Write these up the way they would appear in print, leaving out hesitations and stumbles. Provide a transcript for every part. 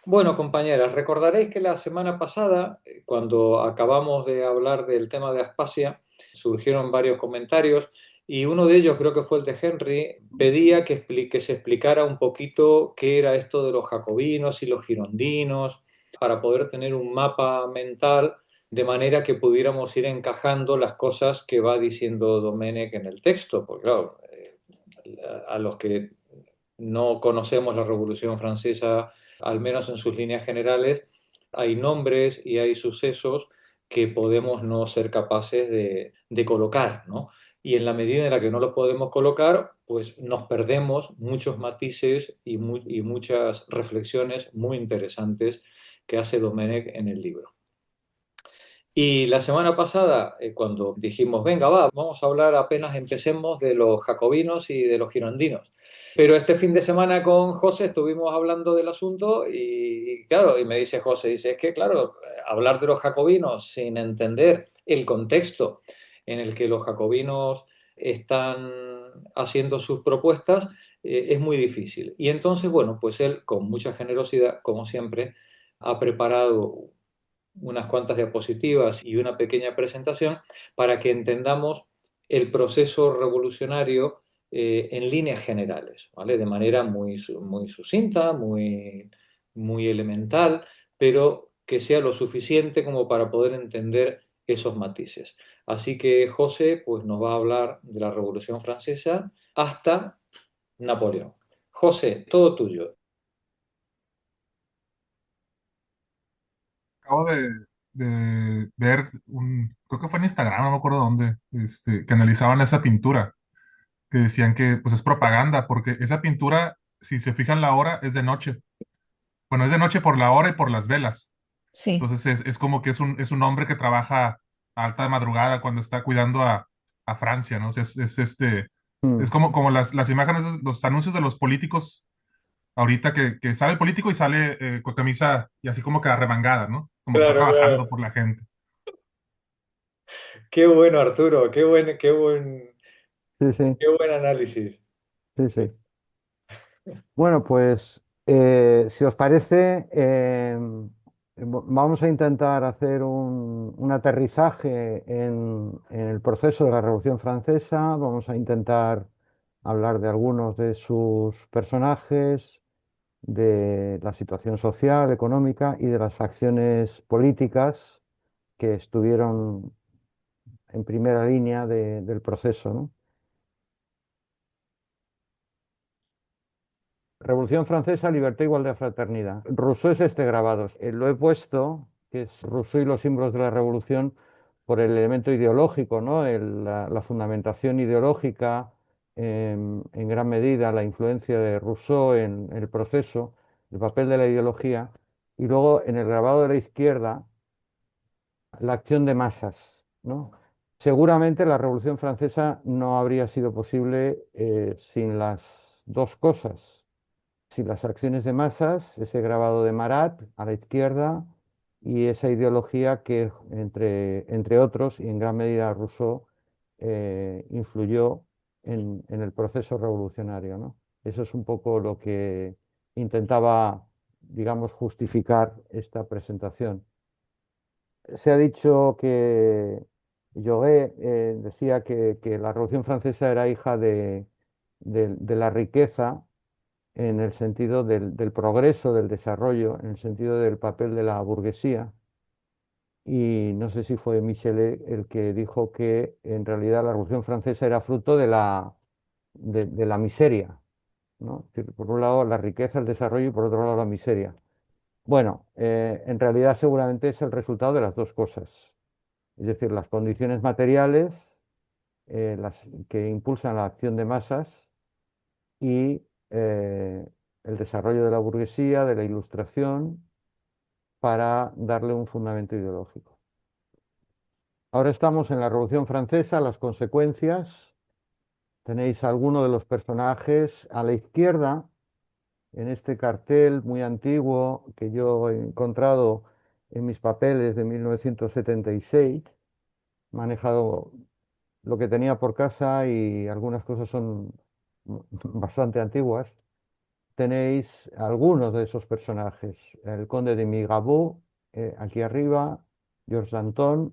Bueno, compañeras, recordaréis que la semana pasada, cuando acabamos de hablar del tema de Aspasia, surgieron varios comentarios y uno de ellos, creo que fue el de Henry, pedía que se explicara un poquito qué era esto de los jacobinos y los girondinos para poder tener un mapa mental de manera que pudiéramos ir encajando las cosas que va diciendo Domenech en el texto. Porque claro, a los que no conocemos la Revolución Francesa, al menos en sus líneas generales, hay nombres y hay sucesos que podemos no ser capaces de colocar, ¿no? Y en la medida en la que no los podemos colocar, pues nos perdemos muchos matices y muchas reflexiones muy interesantes que hace Domenech en el libro. Y la semana pasada, cuando dijimos, venga, va, vamos a hablar apenas empecemos de los jacobinos y de los girondinos. Pero este fin de semana con José estuvimos hablando del asunto y claro, y me dice José, dice, es que claro, hablar de los jacobinos sin entender el contexto en el que los jacobinos están haciendo sus propuestas, es muy difícil. Y entonces, bueno, pues él, con mucha generosidad, como siempre, ha preparado unas cuantas diapositivas y una pequeña presentación para que entendamos el proceso revolucionario en líneas generales, ¿vale? De manera muy sucinta, muy elemental, pero que sea lo suficiente como para poder entender esos matices. Así que José pues, nos va a hablar de la Revolución Francesa hasta Napoleón. José, todo tuyo. Acabo de ver creo que fue en Instagram, no me acuerdo dónde, que analizaban esa pintura, que decían que pues es propaganda, porque esa pintura, si se fijan la hora, es de noche. Bueno, es de noche por la hora y por las velas. Sí. Entonces es como que es un hombre que trabaja a alta madrugada cuando está cuidando a Francia, ¿no? O sea, es Mm. como las imágenes, los anuncios de los políticos ahorita que sale el político y sale con camisa y así como que arremangada, ¿no? Como que está Claro, trabajando claro. por la gente. Qué bueno, Arturo, Sí, sí, qué buen análisis. sí, sí. Bueno, pues si os parece, vamos a intentar hacer un aterrizaje en el proceso de la Revolución Francesa. Vamos a intentar hablar de algunos de sus personajes, de la situación social, económica y de las facciones políticas que estuvieron en primera línea del proceso, ¿no? Revolución Francesa, libertad, igualdad, fraternidad. Rousseau es este grabado. Lo he puesto, que es Rousseau y los símbolos de la Revolución, por el elemento ideológico, ¿no? La fundamentación ideológica, en gran medida la influencia de Rousseau en el proceso, el papel de la ideología, y luego en el grabado de la izquierda, la acción de masas, ¿no? Seguramente la Revolución Francesa no habría sido posible sin las dos cosas. Sí, las acciones de masas, ese grabado de Marat a la izquierda y esa ideología que, entre otros, y en gran medida Rousseau, influyó en el proceso revolucionario, ¿no? Eso es un poco lo que intentaba, digamos, justificar esta presentación. Se ha dicho que Joguet decía que la Revolución Francesa era hija de la riqueza en el sentido del progreso, del desarrollo, en el sentido del papel de la burguesía. Y no sé si fue Michelet el que dijo que en realidad la Revolución Francesa era fruto de la miseria, ¿no? Es decir, por un lado la riqueza, el desarrollo y por otro lado la miseria. Bueno, en realidad seguramente es el resultado de las dos cosas. Es decir, las condiciones materiales las que impulsan la acción de masas y el desarrollo de la burguesía, de la ilustración, para darle un fundamento ideológico. Ahora estamos en la Revolución Francesa, las consecuencias. Tenéis alguno de los personajes a la izquierda, en este cartel muy antiguo que yo he encontrado en mis papeles de 1976. Manejado lo que tenía por casa y algunas cosas son bastante antiguas. tenéis algunos de esos personajes. El conde de Mirabeau, aquí arriba, Georges Danton,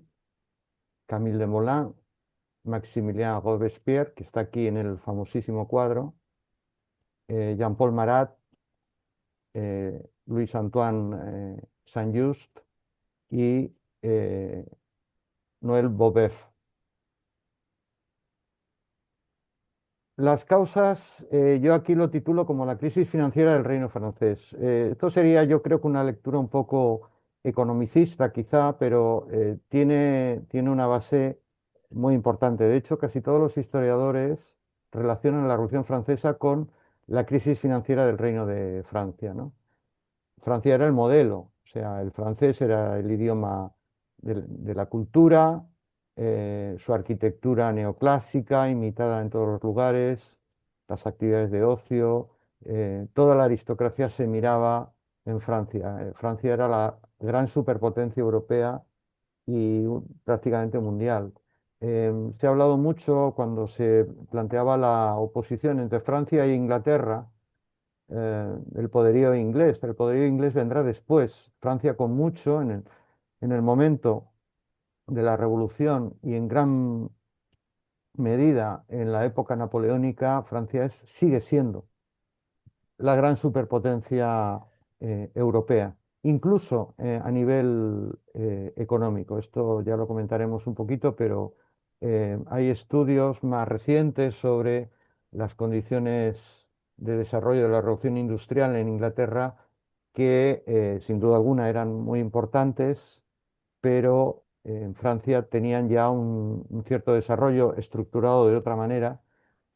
Camille Desmoulins, Maximilien Robespierre, que está aquí en el famosísimo cuadro, Jean-Paul Marat, Louis-Antoine Saint-Just y Noël Bobeuf. Las causas, yo aquí lo titulo como la crisis financiera del reino francés. Esto sería, yo creo que una lectura un poco economicista quizá, pero tiene una base muy importante. De hecho, casi todos los historiadores relacionan la Revolución Francesa con la crisis financiera del reino de Francia, ¿no? Francia era el modelo, o sea, el francés era el idioma de la cultura, su arquitectura neoclásica, imitada en todos los lugares, las actividades de ocio, toda la aristocracia se miraba en Francia. Francia era la gran superpotencia europea y prácticamente mundial. Se ha hablado mucho cuando se planteaba la oposición entre Francia e Inglaterra, el poderío inglés, pero el poderío inglés vendrá después. Francia con mucho, en el momento de la Revolución y en gran medida en la época napoleónica, Francia sigue siendo la gran superpotencia europea, incluso a nivel económico. Esto ya lo comentaremos un poquito, pero hay estudios más recientes sobre las condiciones de desarrollo de la revolución industrial en Inglaterra que sin duda alguna eran muy importantes, pero en Francia tenían ya un cierto desarrollo estructurado de otra manera,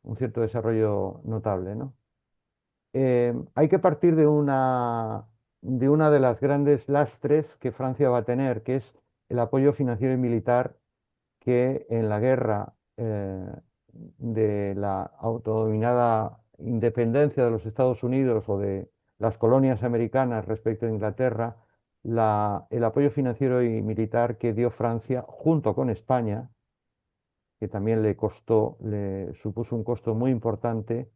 un cierto desarrollo notable, ¿no? Hay que partir de una de las grandes lastres que Francia va a tener, que es el apoyo financiero y militar que en la guerra de la autodominada independencia de los Estados Unidos o de las colonias americanas respecto a Inglaterra, el apoyo financiero y militar que dio Francia junto con España, que también le supuso un costo muy importante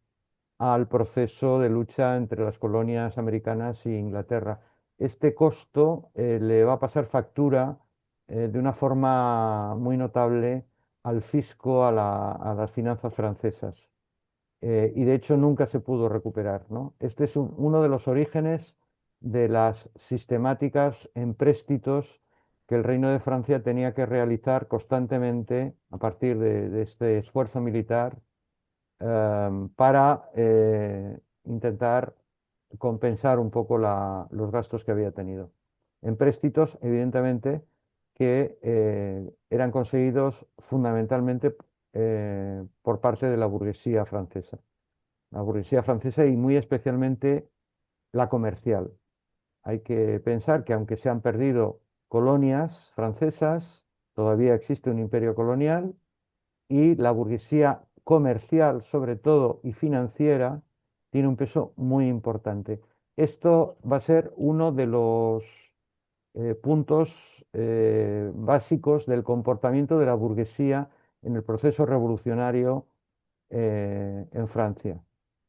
al proceso de lucha entre las colonias americanas e Inglaterra. Este costo le va a pasar factura de una forma muy notable al fisco, a las finanzas francesas. Y de hecho nunca se pudo recuperar, ¿no? Este es uno de los orígenes de las sistemáticas empréstitos que el Reino de Francia tenía que realizar constantemente a partir de este esfuerzo militar para intentar compensar un poco los gastos que había tenido. Empréstitos, evidentemente, que eran conseguidos fundamentalmente por parte de la burguesía francesa. La burguesía francesa y muy especialmente la comercial. Hay que pensar que aunque se han perdido colonias francesas, todavía existe un imperio colonial y la burguesía comercial, sobre todo, y financiera, tiene un peso muy importante. Esto va a ser uno de los puntos básicos del comportamiento de la burguesía en el proceso revolucionario en Francia.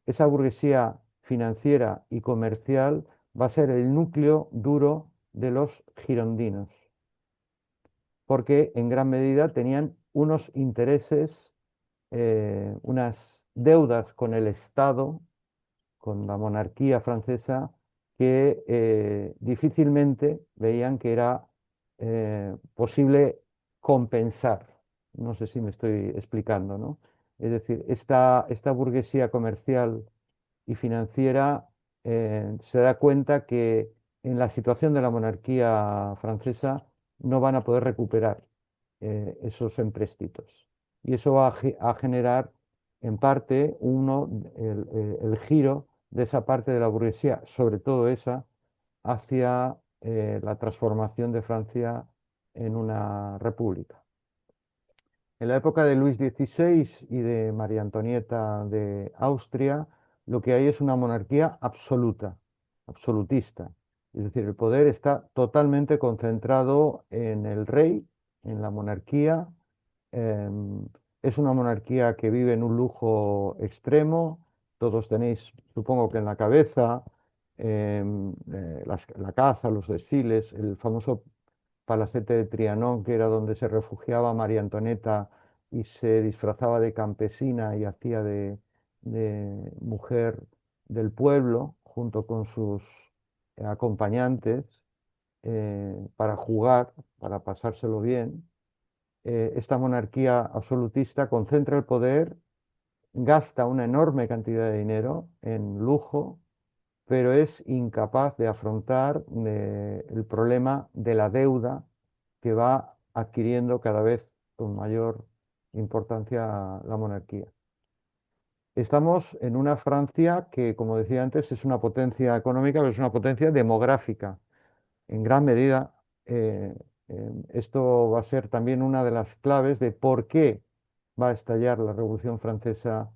Esa burguesía financiera y comercial va a ser el núcleo duro de los girondinos, porque en gran medida tenían unos intereses, unas deudas con el Estado, con la monarquía francesa, que difícilmente veían que era posible compensar. No sé si me estoy explicando, ¿no? Es decir, esta burguesía comercial y financiera se da cuenta que en la situación de la monarquía francesa no van a poder recuperar esos empréstitos. Y eso va a generar, en parte, el giro de esa parte de la burguesía, sobre todo esa, hacia la transformación de Francia en una república. En la época de Luis XVI y de María Antonieta de Austria, lo que hay es una monarquía absoluta, absolutista. Es decir, el poder está totalmente concentrado en el rey, en la monarquía. em, es una monarquía que vive en un lujo extremo, todos tenéis, supongo que en la cabeza, la caza, los desfiles, el famoso palacete de Trianón, que era donde se refugiaba María Antonieta y se disfrazaba de campesina y hacía de mujer del pueblo, junto con sus acompañantes, para jugar, para pasárselo bien. Esta monarquía absolutista concentra el poder, gasta una enorme cantidad de dinero en lujo, pero es incapaz de afrontar el problema de la deuda que va adquiriendo cada vez con mayor importancia la monarquía. Estamos en una Francia que, como decía antes, es una potencia económica, pero es una potencia demográfica. En gran medida, eh, esto va a ser también una de las claves de por qué va a estallar la Revolución Francesa,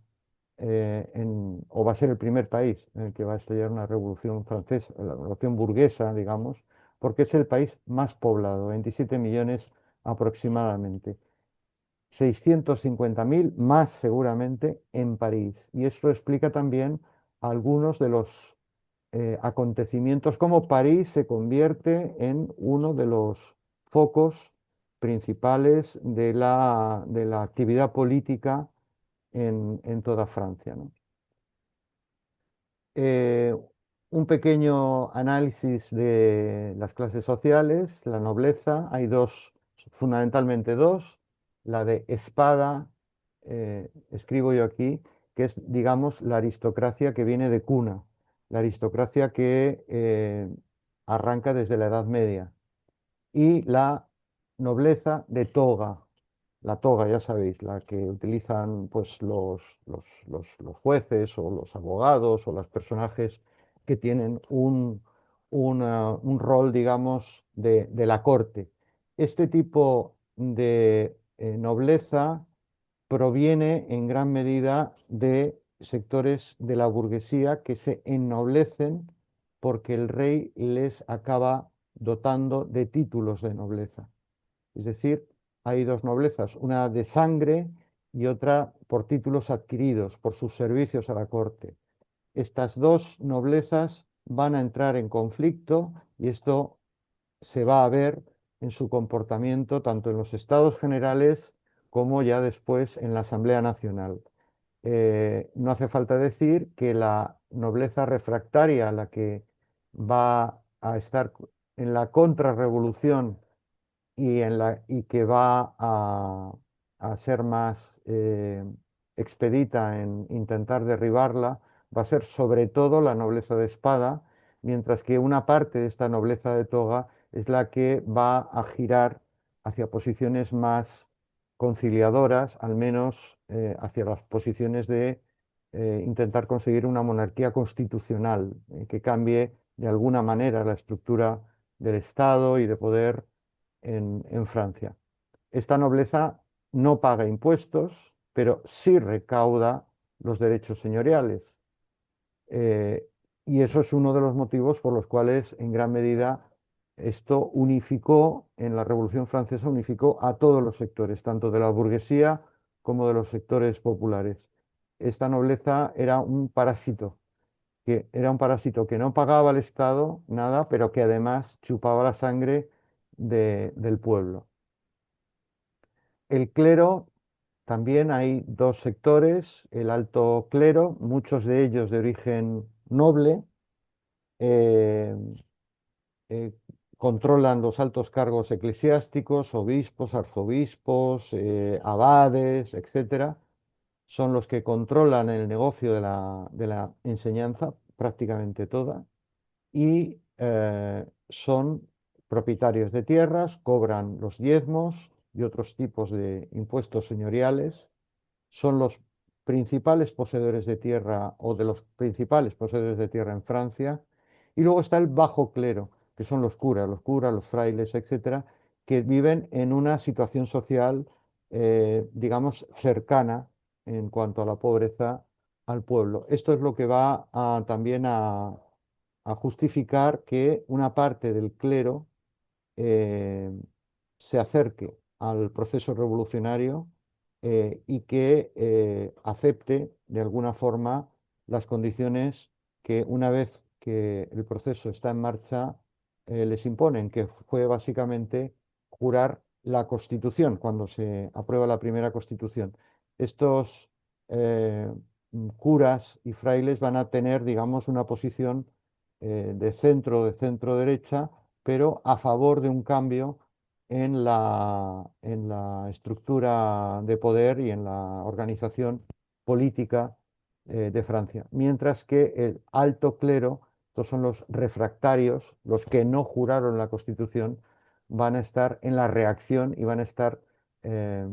o va a ser el primer país en el que va a estallar una revolución francesa, la revolución burguesa, digamos, porque es el país más poblado, 27 millones aproximadamente. 650.000 más seguramente en París. Y esto explica también algunos de los acontecimientos, cómo París se convierte en uno de los focos principales de la actividad política en toda Francia, ¿no? Eh, un pequeño análisis de las clases sociales, la nobleza, hay dos, fundamentalmente dos, la de espada, escribo yo aquí, que es, digamos, la aristocracia que viene de cuna, la aristocracia que arranca desde la Edad Media, y la nobleza de toga. La toga, ya sabéis, la que utilizan pues, los jueces o los abogados o los personajes que tienen un rol, digamos, de la corte. Este tipo de nobleza proviene en gran medida de sectores de la burguesía que se ennoblecen porque el rey les acaba dotando de títulos de nobleza. Es decir, hay dos noblezas, una de sangre y otra por títulos adquiridos, por sus servicios a la corte. Estas dos noblezas van a entrar en conflicto y esto se va a ver en su comportamiento tanto en los estados generales como ya después en la Asamblea Nacional. No hace falta decir que la nobleza refractaria, la que va a estar en la contrarrevolución y que va a ser más expedita en intentar derribarla, va a ser sobre todo la nobleza de espada, mientras que una parte de esta nobleza de toga es la que va a girar hacia posiciones más conciliadoras, al menos hacia las posiciones de intentar conseguir una monarquía constitucional, que cambie de alguna manera la estructura del Estado y de poder en Francia. Esta nobleza no paga impuestos, pero sí recauda los derechos señoriales. Eh, y eso es uno de los motivos por los cuales, en gran medida, esto unificó, en la Revolución Francesa, unificó a todos los sectores, tanto de la burguesía como de los sectores populares. Esta nobleza era un parásito que no pagaba al Estado nada, pero que además chupaba la sangre del pueblo. El clero, también hay dos sectores, el alto clero, muchos de ellos de origen noble, eh, eh, controlan los altos cargos eclesiásticos, obispos, arzobispos, abades, etcétera. Son los que controlan el negocio de la enseñanza, prácticamente toda, y son propietarios de tierras, cobran los diezmos y otros tipos de impuestos señoriales, son los principales poseedores de tierra o de los principales poseedores de tierra en Francia, y luego está el bajo clero, que son los curas, los frailes, etcétera, que viven en una situación social, digamos, cercana en cuanto a la pobreza al pueblo. Esto es lo que va también a justificar que una parte del clero eh, se acerque al proceso revolucionario y que acepte de alguna forma las condiciones que una vez que el proceso está en marcha les imponen, que fue básicamente jurar la Constitución cuando se aprueba la primera Constitución. Estos eh, curas y frailes van a tener, digamos, una posición de centro derecha, pero a favor de un cambio en la estructura de poder y en la organización política de Francia. Mientras que el alto clero, estos son los refractarios, los que no juraron la Constitución, van a estar en la reacción y van a estar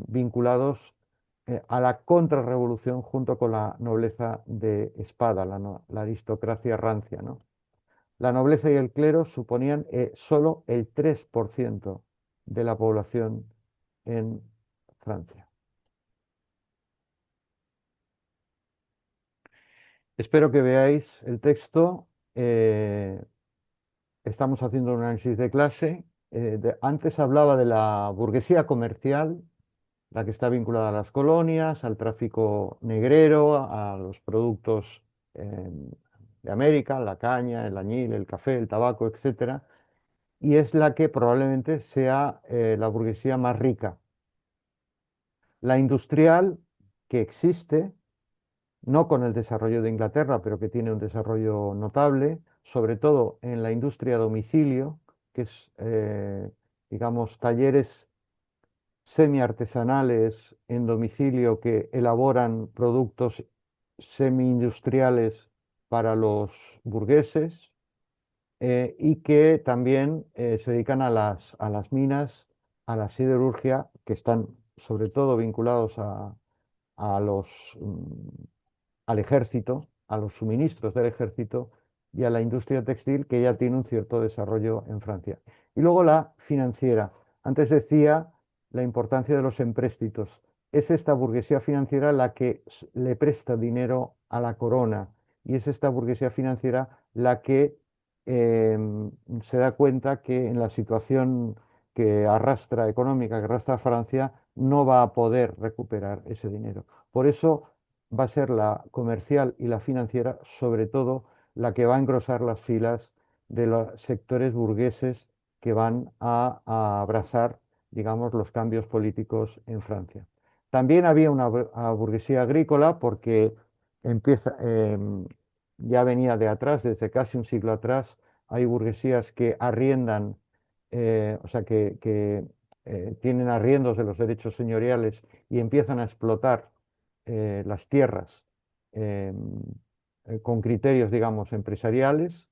vinculados a la contrarrevolución junto con la nobleza de espada, la aristocracia rancia, ¿no? La nobleza y el clero suponían solo el 3% de la población en Francia. Espero que veáis el texto. Estamos haciendo un análisis de clase. Antes hablaba de la burguesía comercial, la que está vinculada a las colonias, al tráfico negrero, a los productos eh, de América, la caña, el añil, el café, el tabaco, etcétera, y es la que probablemente sea la burguesía más rica. La industrial, que existe, no con el desarrollo de Inglaterra, pero que tiene un desarrollo notable, sobre todo en la industria a domicilio, que es, digamos, talleres semi-artesanales en domicilio que elaboran productos semi-industriales para los burgueses y que también se dedican a las minas, a la siderurgia, que están sobre todo vinculados a los, al ejército, a los suministros del ejército y a la industria textil, que ya tiene un cierto desarrollo en Francia. Y luego la financiera. Antes decía la importancia de los empréstitos. Es esta burguesía financiera la que le presta dinero a la corona y es esta burguesía financiera la que se da cuenta que en la situación que arrastra económica, que arrastra Francia, no va a poder recuperar ese dinero. Por eso va a ser la comercial y la financiera, sobre todo, la que va a engrosar las filas de los sectores burgueses que van a abrazar, digamos, los cambios políticos en Francia. También había una burguesía agrícola porque empieza, ya venía de atrás, desde casi un siglo atrás, hay burguesías que arriendan, o sea, que tienen arriendos de los derechos señoriales y empiezan a explotar las tierras eh, con criterios, digamos, empresariales.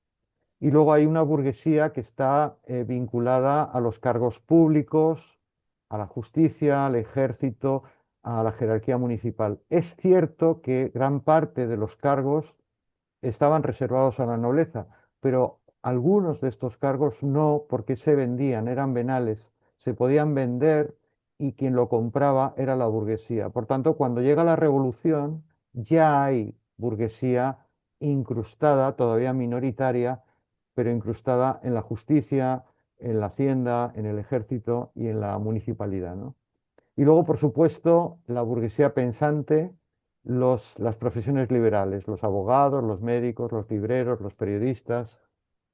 Y luego hay una burguesía que está vinculada a los cargos públicos, a la justicia, al ejército, a la jerarquía municipal. Es cierto que gran parte de los cargos estaban reservados a la nobleza, pero algunos de estos cargos no, porque se vendían, eran venales, se podían vender y quien lo compraba era la burguesía. Por tanto, cuando llega la revolución, ya hay burguesía incrustada, todavía minoritaria, pero incrustada en la justicia, en la hacienda, en el ejército y en la municipalidad, ¿no? Y luego, por supuesto, la burguesía pensante, las profesiones liberales, los abogados, los médicos, los libreros, los periodistas,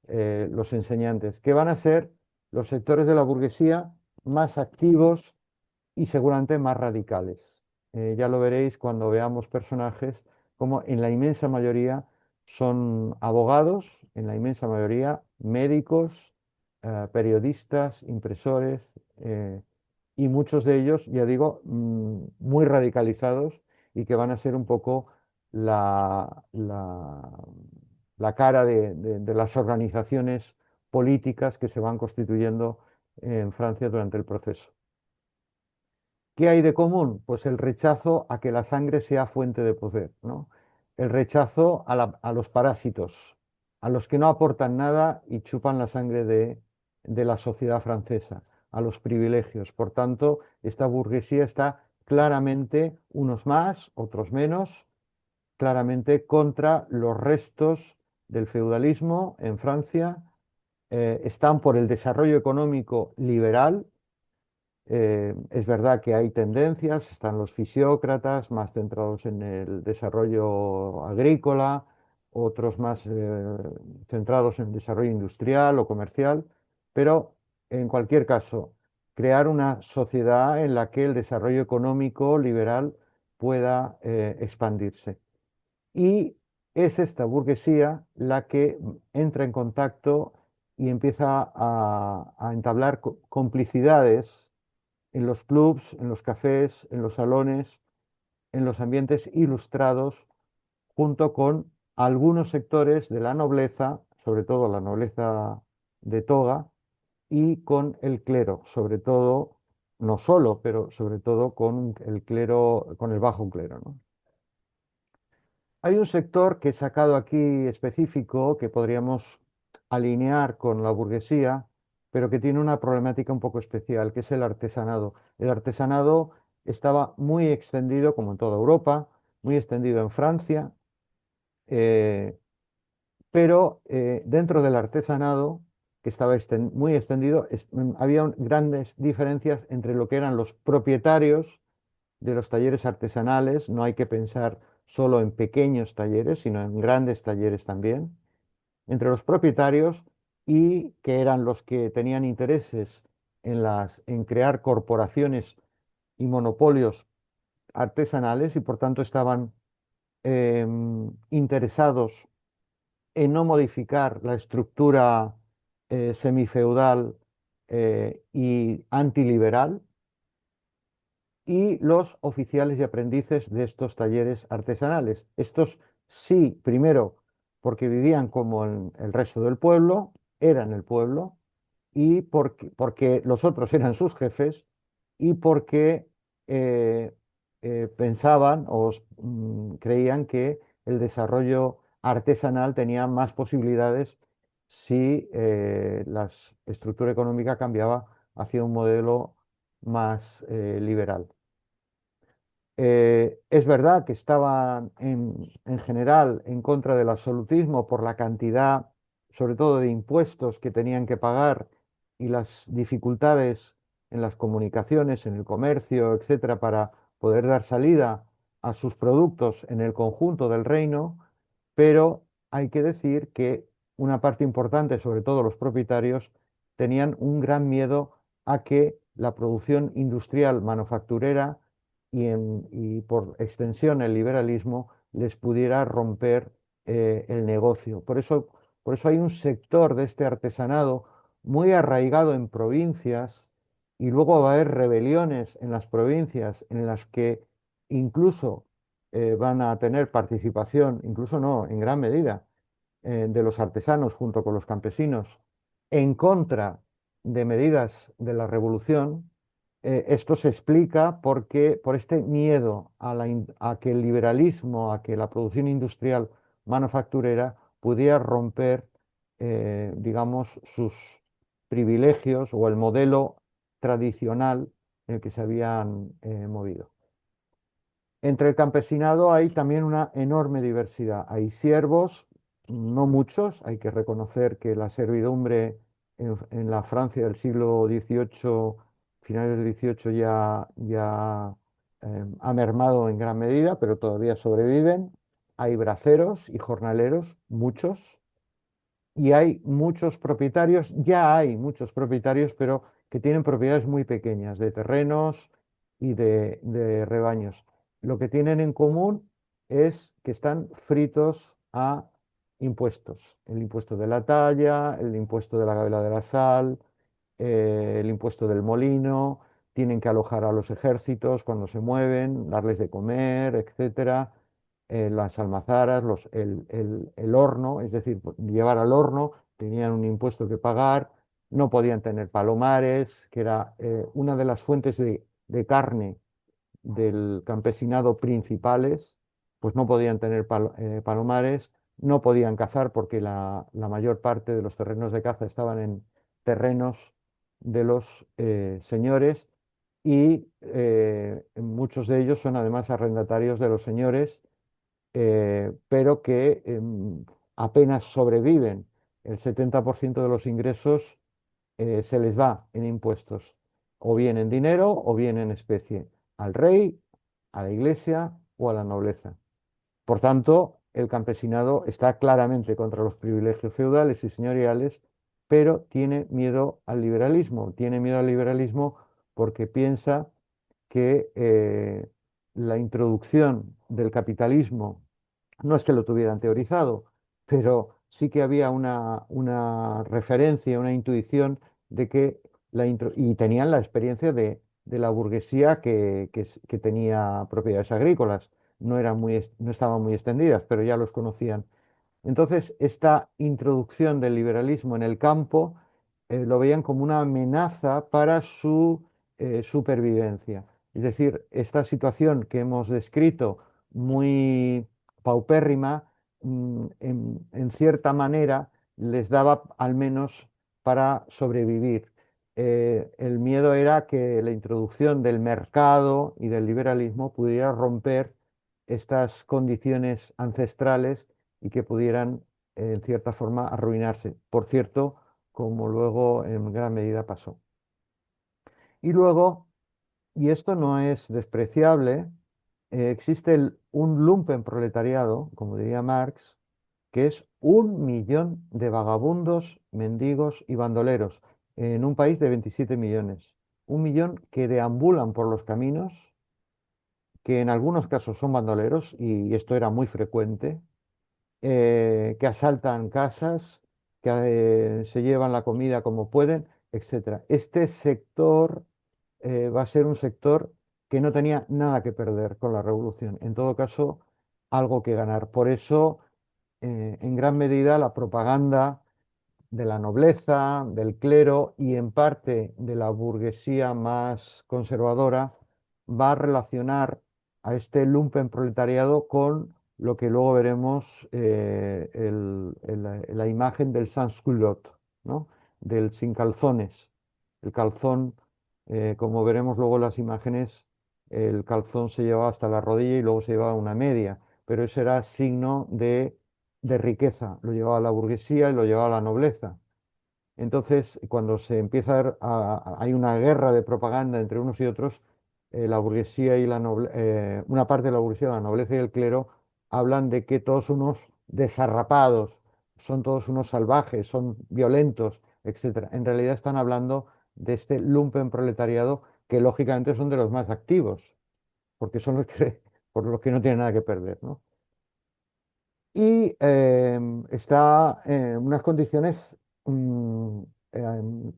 los enseñantes, que van a ser los sectores de la burguesía más activos y seguramente más radicales. Ya lo veréis cuando veamos personajes como en la inmensa mayoría son abogados, en la inmensa mayoría médicos, periodistas, impresores, y muchos de ellos, ya digo, muy radicalizados y que van a ser un poco la, la, la cara de las organizaciones políticas que se van constituyendo en Francia durante el proceso. ¿Qué hay de común? Pues el rechazo a que la sangre sea fuente de poder, ¿no? El rechazo a los parásitos, a los que no aportan nada y chupan la sangre de la sociedad francesa, a los privilegios. Por tanto, esta burguesía está claramente, unos más, otros menos, claramente contra los restos del feudalismo en Francia. Están por el desarrollo económico liberal, Es verdad que hay tendencias, están los fisiócratas más centrados en el desarrollo agrícola, otros más centrados en el desarrollo industrial o comercial, pero en cualquier caso, crear una sociedad en la que el desarrollo económico liberal pueda expandirse. Y es esta burguesía la que entra en contacto y empieza a entablar complicidades en los clubs, en los cafés, en los salones, en los ambientes ilustrados, junto con algunos sectores de la nobleza, sobre todo la nobleza de toga, y con el clero, sobre todo, no solo, pero sobre todo con el clero, con el bajo clero, ¿no? Hay un sector que he sacado aquí específico que podríamos alinear con la burguesía, pero que tiene una problemática un poco especial, que es el artesanado. El artesanado estaba muy extendido, como en toda Europa, muy extendido en Francia, eh, pero dentro del artesanado, que estaba muy extendido, había grandes diferencias entre lo que eran los propietarios de los talleres artesanales. No hay que pensar solo en pequeños talleres, sino en grandes talleres también, entre los propietarios y que eran los que tenían intereses en crear corporaciones y monopolios artesanales y por tanto estaban interesados en no modificar la estructura semifeudal y antiliberal, y los oficiales y aprendices de estos talleres artesanales. Estos sí, primero, porque vivían como en el resto del pueblo, eran el pueblo, y porque los otros eran sus jefes, y porque eh, pensaban o creían que el desarrollo artesanal tenía más posibilidades si la estructura económica cambiaba hacia un modelo más liberal. Es verdad que estaban en general en contra del absolutismo por la cantidad, sobre todo de impuestos que tenían que pagar y las dificultades en las comunicaciones, en el comercio, etcétera, para poder dar salida a sus productos en el conjunto del reino, pero hay que decir que una parte importante, sobre todo los propietarios, tenían un gran miedo a que la producción industrial manufacturera y por extensión el liberalismo les pudiera romper el negocio. Por eso hay un sector de este artesanado muy arraigado en provincias, y luego va a haber rebeliones en las provincias en las que incluso van a tener participación, incluso no, en gran medida, de los artesanos junto con los campesinos en contra de medidas de la revolución. Esto se explica por este miedo a que el liberalismo, a que la producción industrial manufacturera pudiera romper, digamos, sus privilegios o el modelo tradicional en el que se habían movido. Entre el campesinado hay también una enorme diversidad. Hay siervos, no muchos, hay que reconocer que la servidumbre en la Francia del siglo XVIII, finales del XVIII, ya ha mermado en gran medida, pero todavía sobreviven. Hay braceros y jornaleros, muchos, y hay muchos propietarios, ya hay muchos propietarios, pero que tienen propiedades muy pequeñas de terrenos y de rebaños. Lo que tienen en común es que están fritos a impuestos. El impuesto de la talla, el impuesto de la gabela de la sal, el impuesto del molino, tienen que alojar a los ejércitos cuando se mueven, darles de comer, etcétera, las almazaras, el horno, es decir, llevar al horno, tenían un impuesto que pagar, no podían tener palomares, que era una de las fuentes de carne del campesinado principales, pues no podían tener palomares, no podían cazar porque la mayor parte de los terrenos de caza estaban en terrenos de los señores, y muchos de ellos son además arrendatarios de los señores, pero que apenas sobreviven. El 70% de los ingresos se les va en impuestos. o bien en dinero o bien en especie, al rey, a la iglesia o a la nobleza. Por tanto, el campesinado está claramente contra los privilegios feudales y señoriales, pero tiene miedo al liberalismo. Tiene miedo al liberalismo porque piensa que la introducción del capitalismo no es que lo tuvieran teorizado, pero sí que había una referencia, una intuición de que y tenían la experiencia de la burguesía que tenía propiedades agrícolas. No eran no estaban muy extendidas, pero ya los conocían. Entonces, esta introducción del liberalismo en el campo lo veían como una amenaza para su supervivencia. Es decir, esta situación que hemos descrito, muy paupérrima, en cierta manera les daba al menos para sobrevivir. El miedo era que la introducción del mercado y del liberalismo pudiera romper estas condiciones ancestrales y que pudieran, en cierta forma, arruinarse. Por cierto, como luego en gran medida pasó. Y luego, y esto no es despreciable, existe un lumpenproletariado, como diría Marx, que es 1 millón de vagabundos, mendigos y bandoleros en un país de 27 millones. 1 millón que deambulan por los caminos, que en algunos casos son bandoleros, y esto era muy frecuente, que asaltan casas, que se llevan la comida como pueden, etcétera. Este sector va a ser un sector que no tenía nada que perder con la revolución, en todo caso, algo que ganar. Por eso, en gran medida, la propaganda de la nobleza, del clero y en parte de la burguesía más conservadora va a relacionar a este lumpenproletariado con lo que luego veremos, la imagen del sans-culotte, ¿no? Del sin calzones. El calzón, como veremos luego en las imágenes, el calzón se llevaba hasta la rodilla y luego se llevaba una media, pero eso era signo de riqueza, lo llevaba la burguesía y lo llevaba la nobleza. Entonces, cuando se empieza hay una guerra de propaganda entre unos y otros, la burguesía y una parte de la burguesía, la nobleza y el clero hablan de que todos unos desarrapados, son todos unos salvajes, son violentos, etcétera. En realidad están hablando de este lumpen proletariado que lógicamente son de los más activos, porque son los que, por los que no tienen nada que perder, ¿no? Y está en unas condiciones mm,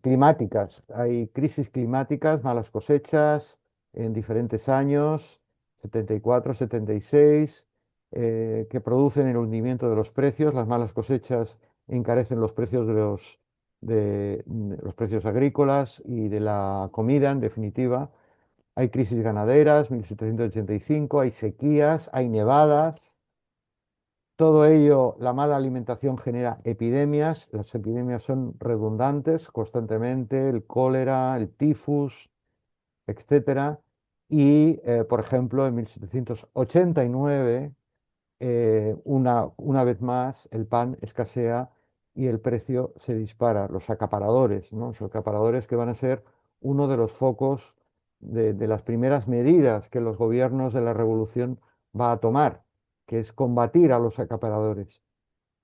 climáticas. Hay crisis climáticas, malas cosechas en diferentes años, 74, 76, que producen el hundimiento de los precios. Las malas cosechas encarecen los precios de los precios agrícolas y de la comida, en definitiva. Hay crisis ganaderas, 1785, hay sequías, hay nevadas. Todo ello, la mala alimentación genera epidemias. Las epidemias son redundantes constantemente, el cólera, el tifus, etcétera. Y, por ejemplo, en 1789, una vez más, el pan escasea y el precio se dispara. Los acaparadores, ¿no? Los acaparadores que van a ser uno de los focos de las primeras medidas que los gobiernos de la revolución va a tomar, que es combatir a los acaparadores.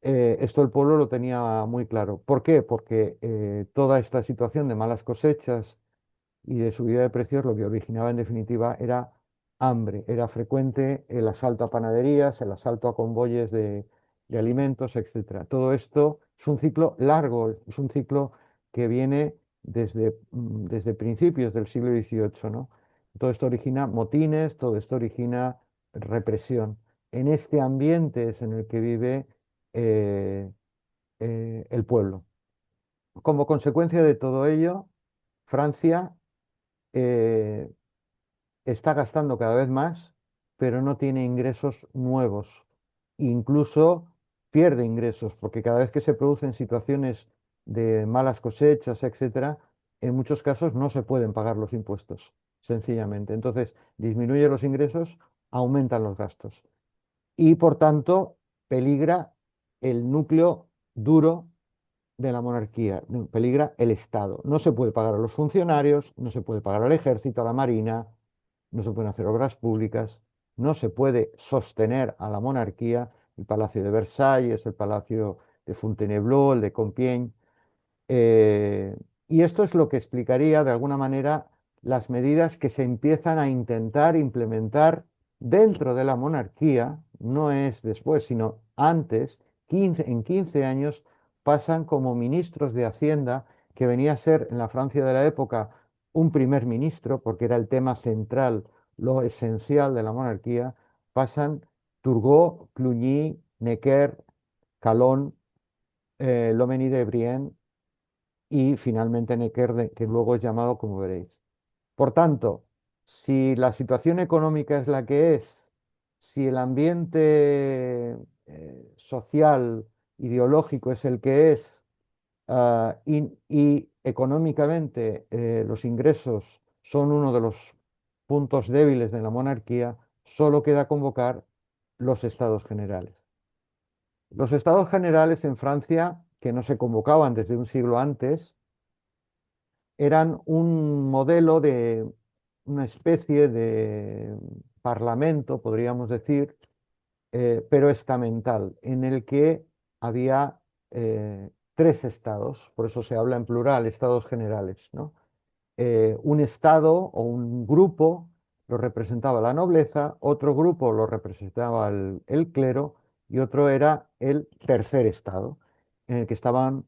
Esto el pueblo lo tenía muy claro. ¿Por qué? Porque toda esta situación de malas cosechas y de subida de precios lo que originaba en definitiva era hambre. Era frecuente el asalto a panaderías, el asalto a convoyes de alimentos, etcétera. Todo esto es un ciclo largo, es un ciclo que viene desde principios del siglo XVIII, ¿no? Todo esto origina motines, todo esto origina represión. En este ambiente es en el que vive eh, el pueblo. Como consecuencia de todo ello, Francia eh, está gastando cada vez más, pero no tiene ingresos nuevos. Incluso pierde ingresos, porque cada vez que se producen situaciones de malas cosechas, etcétera, en muchos casos no se pueden pagar los impuestos, sencillamente. Entonces, disminuye los ingresos, aumentan los gastos. Y por tanto, peligra el núcleo duro de la monarquía, peligra el Estado. No se puede pagar a los funcionarios, no se puede pagar al ejército, a la marina, no se pueden hacer obras públicas, no se puede sostener a la monarquía, el Palacio de Versalles, el Palacio de Fontainebleau, el de Compiègne. eh, y esto es lo que explicaría de alguna manera las medidas que se empiezan a intentar implementar dentro de la monarquía, no es después, sino antes, en 15 años, pasan como ministros de Hacienda, que venía a ser en la Francia de la época un primer ministro, porque era el tema central, lo esencial de la monarquía, pasan Turgot, Cluny, Necker, Calonne, Lomenie de Brienne y finalmente Necker, que luego es llamado como veréis. Por tanto, si la situación económica es la que es, si el ambiente social, ideológico es el que es, y económicamente los ingresos son uno de los puntos débiles de la monarquía, solo queda convocar los estados generales. Los estados generales en Francia, que no se convocaban desde un siglo antes, eran un modelo de una especie de parlamento, podríamos decir, pero estamental, en el que había tres estados, por eso se habla en plural, estados generales, ¿no? Un estado o un grupo lo representaba la nobleza, otro grupo lo representaba el clero y otro era el tercer estado, en el que estaban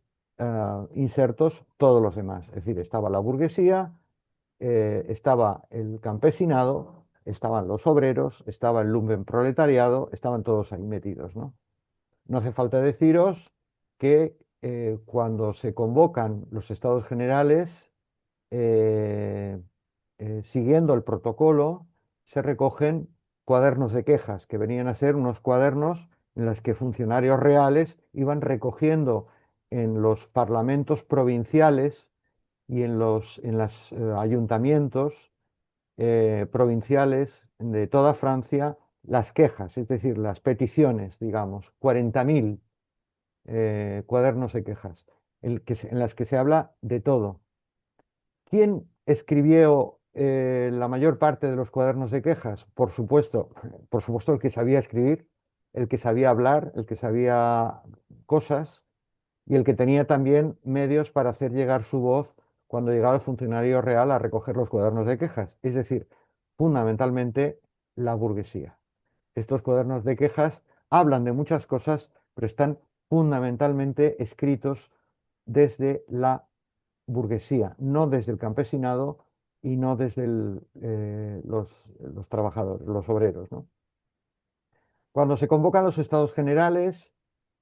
insertos todos los demás. Es decir, estaba la burguesía, estaba el campesinado, estaban los obreros, estaba el lumpenproletariado, estaban todos ahí metidos, ¿no? No hace falta deciros que cuando se convocan los estados generales, eh, siguiendo el protocolo, se recogen cuadernos de quejas, que venían a ser unos cuadernos en los que funcionarios reales iban recogiendo en los parlamentos provinciales y en los ayuntamientos provinciales de toda Francia las quejas, es decir, las peticiones, digamos, 40.000 cuadernos de quejas, en las que se habla de todo. ¿Quién escribió la mayor parte de los cuadernos de quejas? Por supuesto el que sabía escribir, el que sabía hablar, el que sabía cosas y el que tenía también medios para hacer llegar su voz cuando llegaba el funcionario real a recoger los cuadernos de quejas, es decir, fundamentalmente la burguesía. Estos cuadernos de quejas hablan de muchas cosas, pero están fundamentalmente escritos desde la burguesía, no desde el campesinado y no desde los trabajadores, los obreros, ¿no? Cuando se convocan los estados generales,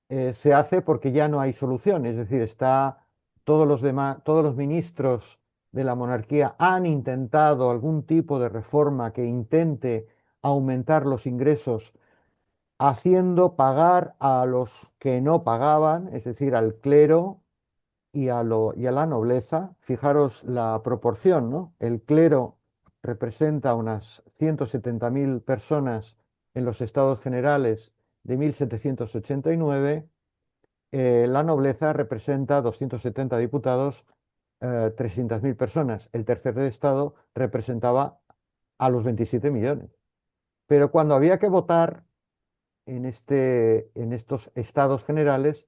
se hace porque ya no hay solución, es decir, todos los demás, todos los ministros de la monarquía han intentado algún tipo de reforma que intente aumentar los ingresos haciendo pagar a los que no pagaban, es decir, al clero y a la nobleza. Fijaros la proporción, ¿no? El clero representa unas 170.000 personas en los estados generales de 1789, la nobleza representa 270 diputados, 300.000 personas. El tercer estado representaba a los 27 millones. Pero cuando había que votar en estos estados generales,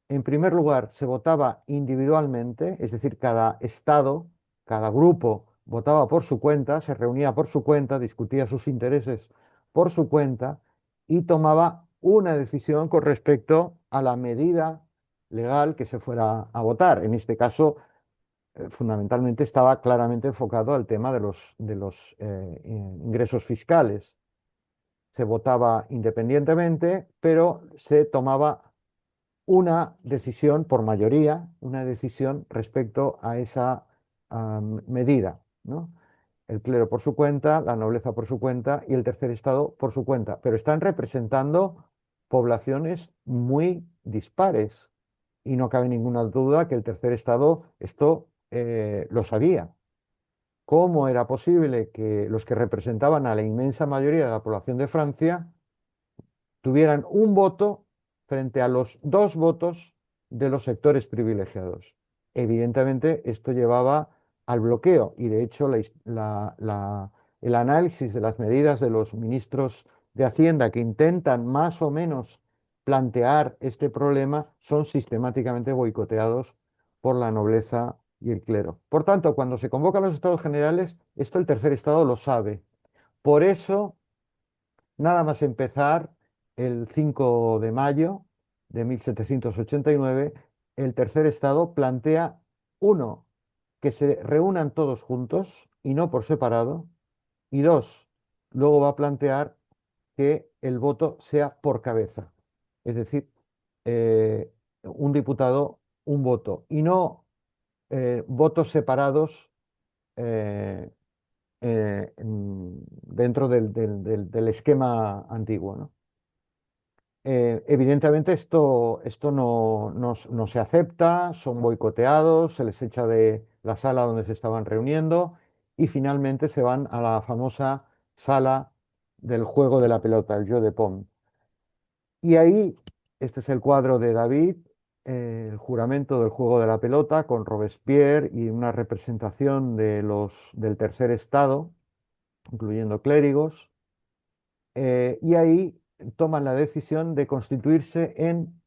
en primer lugar, se votaba individualmente, es decir, cada estado, cada grupo votaba por su cuenta, se reunía por su cuenta, discutía sus intereses por su cuenta y tomaba una decisión con respecto a la medida legal que se fuera a votar. En este caso, fundamentalmente estaba claramente enfocado al tema de los ingresos fiscales. Se votaba independientemente, pero se tomaba una decisión por mayoría, una decisión respecto a esa medida, ¿no? El clero por su cuenta, la nobleza por su cuenta y el tercer estado por su cuenta, pero están representando poblaciones muy dispares y no cabe ninguna duda que el tercer estado esto lo sabía. ¿Cómo era posible que los que representaban a la inmensa mayoría de la población de Francia tuvieran un voto frente a los dos votos de los sectores privilegiados. Evidentemente, esto llevaba al bloqueo y de hecho el análisis de las medidas de los ministros de Hacienda que intentan más o menos plantear este problema son sistemáticamente boicoteados por la nobleza y el clero. Por tanto, cuando se convocan los estados generales, esto el tercer estado lo sabe. Por eso, nada más empezar el 5 de mayo de 1789, el tercer estado plantea, uno, que se reúnan todos juntos y no por separado, y dos, luego va a plantear que el voto sea por cabeza, es decir, eh, un diputado, un voto, y no votos separados eh, dentro del esquema antiguo, ¿no? Evidentemente esto no se acepta, son boicoteados, se les echa de la sala donde se estaban reuniendo y finalmente se van a la famosa sala del juego de la pelota, el jeu de paume. Y ahí, este es el cuadro de David, el juramento del juego de la pelota con Robespierre y una representación del tercer estado, incluyendo clérigos, y ahí toman la decisión de constituirse en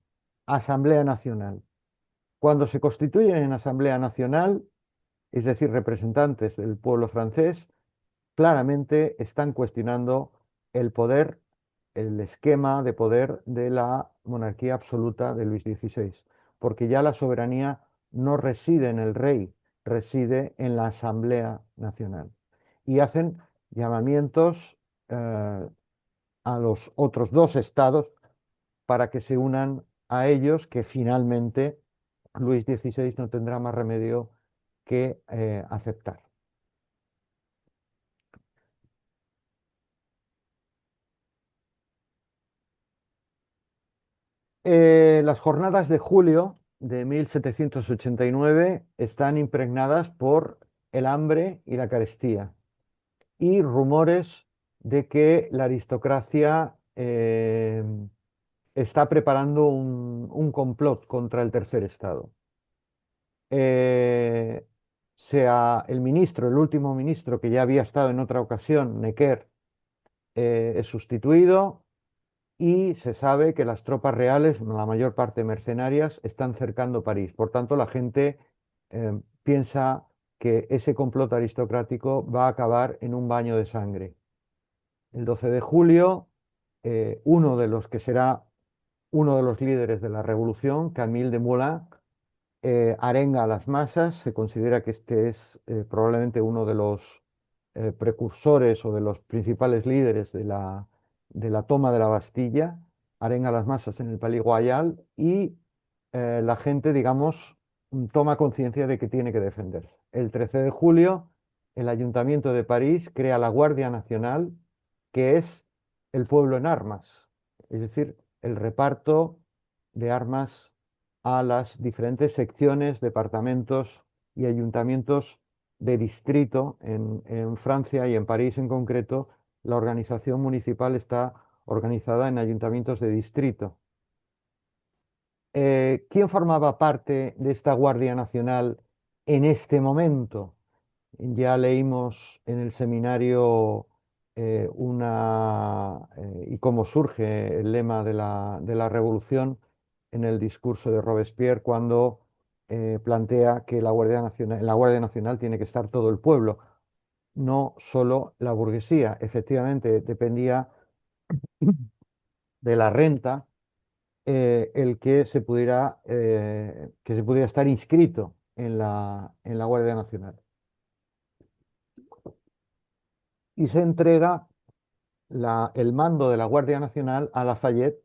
Asamblea Nacional. Cuando se constituyen en Asamblea Nacional, es decir, representantes del pueblo francés, claramente están cuestionando el poder, el esquema de poder de la monarquía absoluta de Luis XVI, porque ya la soberanía no reside en el rey, reside en la Asamblea Nacional. Y hacen llamamientos a los otros dos estados para que se unan a ellos, que finalmente Luis XVI no tendrá más remedio que aceptar. Las jornadas de julio de 1789 están impregnadas por el hambre y la carestía y rumores de que la aristocracia está preparando un complot contra el tercer estado. eh, Sea el ministro, el último ministro que ya había estado en otra ocasión, Necker, es sustituido y se sabe que las tropas reales, la mayor parte mercenarias, están cercando París. Por tanto, la gente piensa que ese complot aristocrático va a acabar en un baño de sangre. El 12 de julio, uno de los que será uno de los líderes de la revolución, Camille Desmoulins, arenga a las masas. Se considera que este es probablemente uno de los precursores o de los principales líderes de la toma de la Bastilla. Arenga a las masas en el Palais Royal y la gente, digamos, toma conciencia de que tiene que defenderse. El 13 de julio, el Ayuntamiento de París crea la Guardia Nacional, que es el pueblo en armas, es decir, el reparto de armas a las diferentes secciones, departamentos y ayuntamientos de distrito en Francia y en París en concreto. La organización municipal está organizada en ayuntamientos de distrito. ¿Quién formaba parte de esta Guardia Nacional en este momento? Ya leímos en el seminario y cómo surge el lema de la revolución en el discurso de Robespierre cuando plantea que en la Guardia Nacional tiene que estar todo el pueblo, no solo la burguesía. Efectivamente, dependía de la renta el que se pudiera estar inscrito en la Guardia Nacional. Y se entrega el mando de la Guardia Nacional a Lafayette.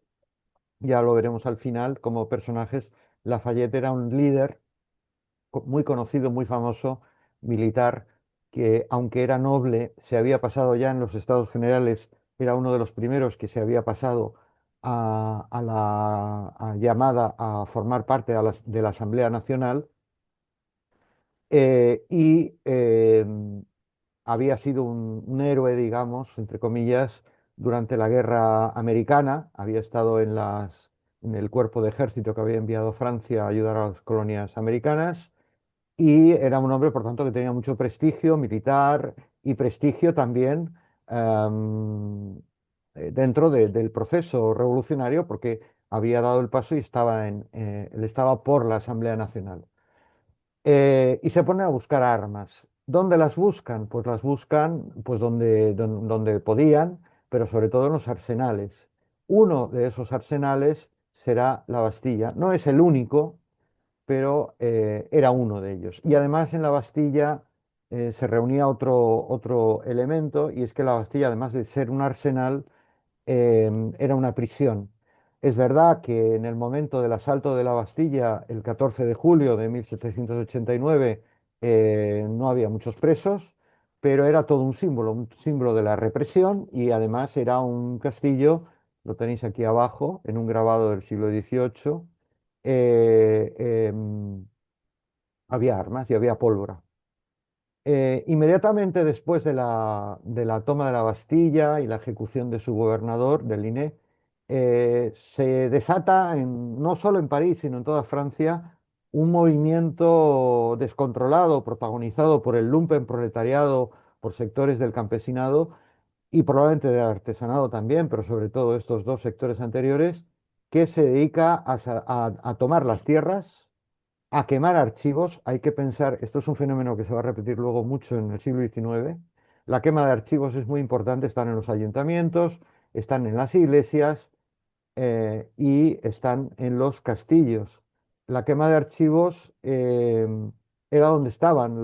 Ya lo veremos al final como personajes. Lafayette era un líder muy conocido, muy famoso, militar, que aunque era noble, se había pasado ya en los Estados Generales, era uno de los primeros que se había pasado a la llamada a formar parte de la Asamblea Nacional y había sido un héroe, digamos, entre comillas, durante la guerra americana, había estado en el cuerpo de ejército que había enviado Francia a ayudar a las colonias americanas. Y era un hombre, por tanto, que tenía mucho prestigio militar y prestigio también em, dentro del proceso revolucionario, porque había dado el paso y él estaba por la Asamblea Nacional. Y se ponen a buscar armas. ¿Dónde las buscan? Pues las buscan pues donde podían, pero sobre todo en los arsenales. Uno de esos arsenales será la Bastilla. No es el único, pero era uno de ellos. Y además en la Bastilla se reunía otro elemento, y es que la Bastilla, además de ser un arsenal, era una prisión. Es verdad que en el momento del asalto de la Bastilla, el 14 de julio de 1789, no había muchos presos, pero era todo un símbolo de la represión, y además era un castillo, lo tenéis aquí abajo, en un grabado del siglo XVIII. eh, em, Había armas y había pólvora. Inmediatamente después de la toma de la Bastilla y la ejecución de su gobernador, del Liné, se desata no solo en París, sino en toda Francia, un movimiento descontrolado, protagonizado por el lumpenproletariado, por sectores del campesinado y probablemente del artesanado también, pero sobre todo estos dos sectores anteriores, que se dedica a tomar las tierras, a quemar archivos. Hay que pensar, esto es un fenómeno que se va a repetir luego mucho en el siglo XIX. La quema de archivos es muy importante, están en los ayuntamientos, están en las iglesias y están en los castillos. La quema de archivos era donde estaban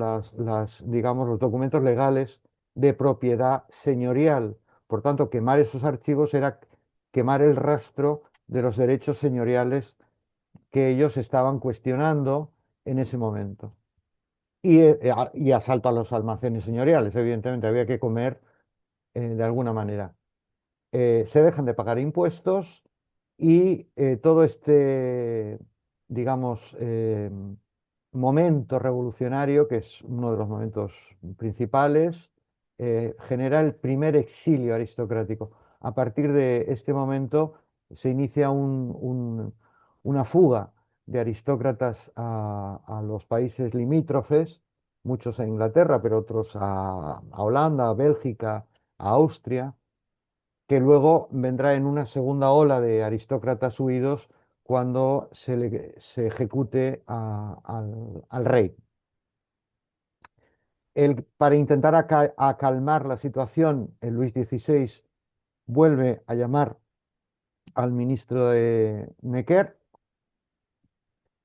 digamos, los documentos legales de propiedad señorial. Por tanto, quemar esos archivos era quemar el rastro de los derechos señoriales que ellos estaban cuestionando en ese momento. Y asalto a los almacenes señoriales, evidentemente, había que comer de alguna manera. Se dejan de pagar impuestos y todo este, digamos, momento revolucionario, que es uno de los momentos principales, genera el primer exilio aristocrático. A partir de este momento se inicia una fuga de aristócratas a los países limítrofes, muchos a Inglaterra, pero otros a Holanda, a Bélgica, a Austria, que luego vendrá en una segunda ola de aristócratas huidos cuando se ejecute al rey. Para intentar acalmar la situación, el Luis XVI vuelve a llamar al ministro de Necker,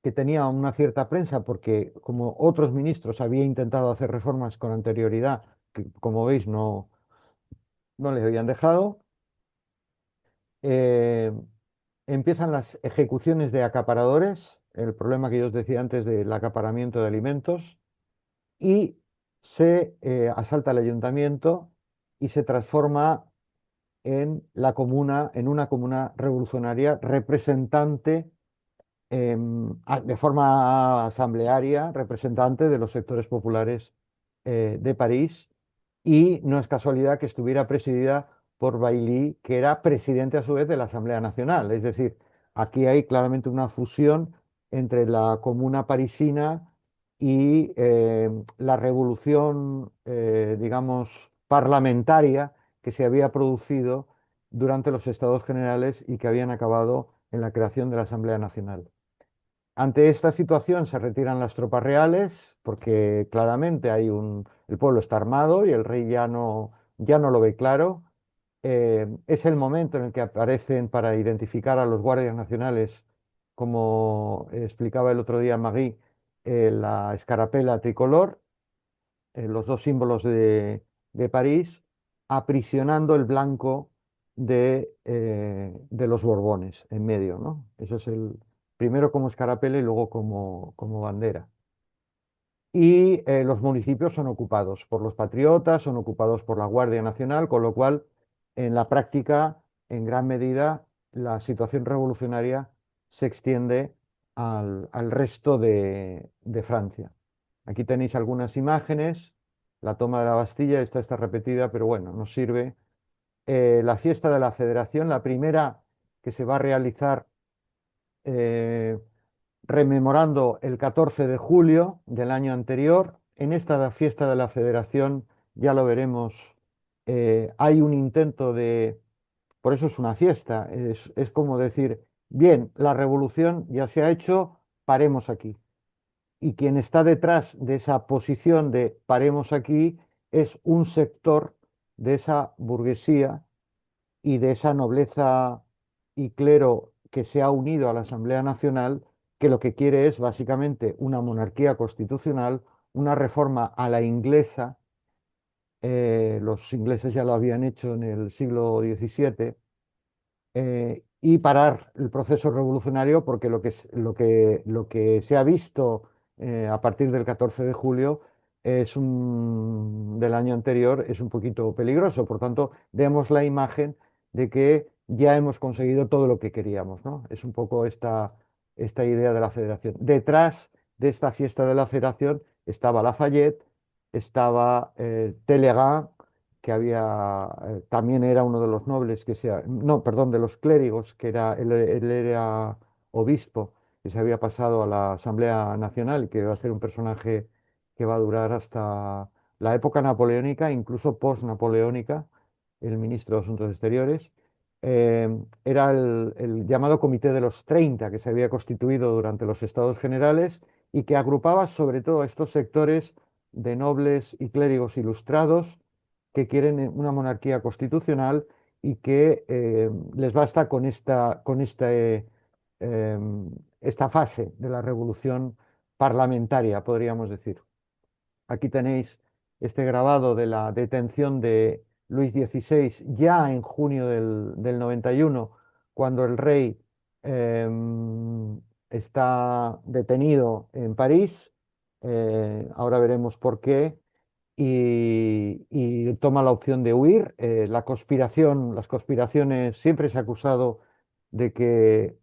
que tenía una cierta prensa porque, como otros ministros, había intentado hacer reformas con anterioridad, que como veis no les habían dejado. Eh, Empiezan las ejecuciones de acaparadores, el problema que yo os decía antes del acaparamiento de alimentos, y se asalta el ayuntamiento y se transforma en una comuna revolucionaria representante, de forma asamblearia, representante de los sectores populares de París, y no es casualidad que estuviera presidida por Bailly, que era presidente a su vez de la Asamblea Nacional. Es decir, aquí hay claramente una fusión entre la comuna parisina y la revolución, digamos, parlamentaria que se había producido durante los Estados Generales y que habían acabado en la creación de la Asamblea Nacional. Ante esta situación se retiran las tropas reales porque claramente el pueblo está armado y el rey ya no lo ve claro. Es el momento en el que aparecen para identificar a los guardias nacionales, como explicaba el otro día Magui, la escarapela tricolor, los dos símbolos de París, aprisionando el blanco de los Borbones en medio, ¿no? Eso es primero como escarapela y luego como bandera. Y los municipios son ocupados por los patriotas, son ocupados por la Guardia Nacional, con lo cual, en la práctica, en gran medida, la situación revolucionaria se extiende al resto de Francia. Aquí tenéis algunas imágenes. La toma de la Bastilla, esta está repetida, pero bueno, nos sirve. La fiesta de la Federación, la primera que se va a realizar eh, rememorando el 14 de julio del año anterior. En esta fiesta de la Federación, ya lo veremos, hay un intento de, por eso es una fiesta, es como decir, bien, la revolución ya se ha hecho, paremos aquí. Y quien está detrás de esa posición de paremos aquí es un sector de esa burguesía y de esa nobleza y clero que se ha unido a la Asamblea Nacional, que lo que quiere es básicamente una monarquía constitucional, una reforma a la inglesa. Los ingleses ya lo habían hecho en el siglo XVII, y parar el proceso revolucionario, porque lo que se ha visto a partir del 14 de julio del año anterior es un poquito peligroso. Por tanto, demos la imagen de que ya hemos conseguido todo lo que queríamos, ¿no? Es un poco esta idea de la federación. Detrás de esta fiesta de la federación estaba Lafayette, estaba Talleyrand, que también era uno de los nobles no, perdón, de los clérigos, que él era obispo, que se había pasado a la Asamblea Nacional y que va a ser un personaje que va a durar hasta la época napoleónica, incluso post-napoleónica, el ministro de Asuntos Exteriores. Era el llamado Comité de los 30, que se había constituido durante los Estados Generales y que agrupaba sobre todo a estos sectores de nobles y clérigos ilustrados que quieren una monarquía constitucional y que les basta esta fase de la revolución parlamentaria, podríamos decir. Aquí tenéis este grabado de la detención de Luis XVI ya en junio del 91, cuando el rey está detenido en París. Ahora veremos por qué y toma la opción de huir. Las conspiraciones, siempre se ha acusado de que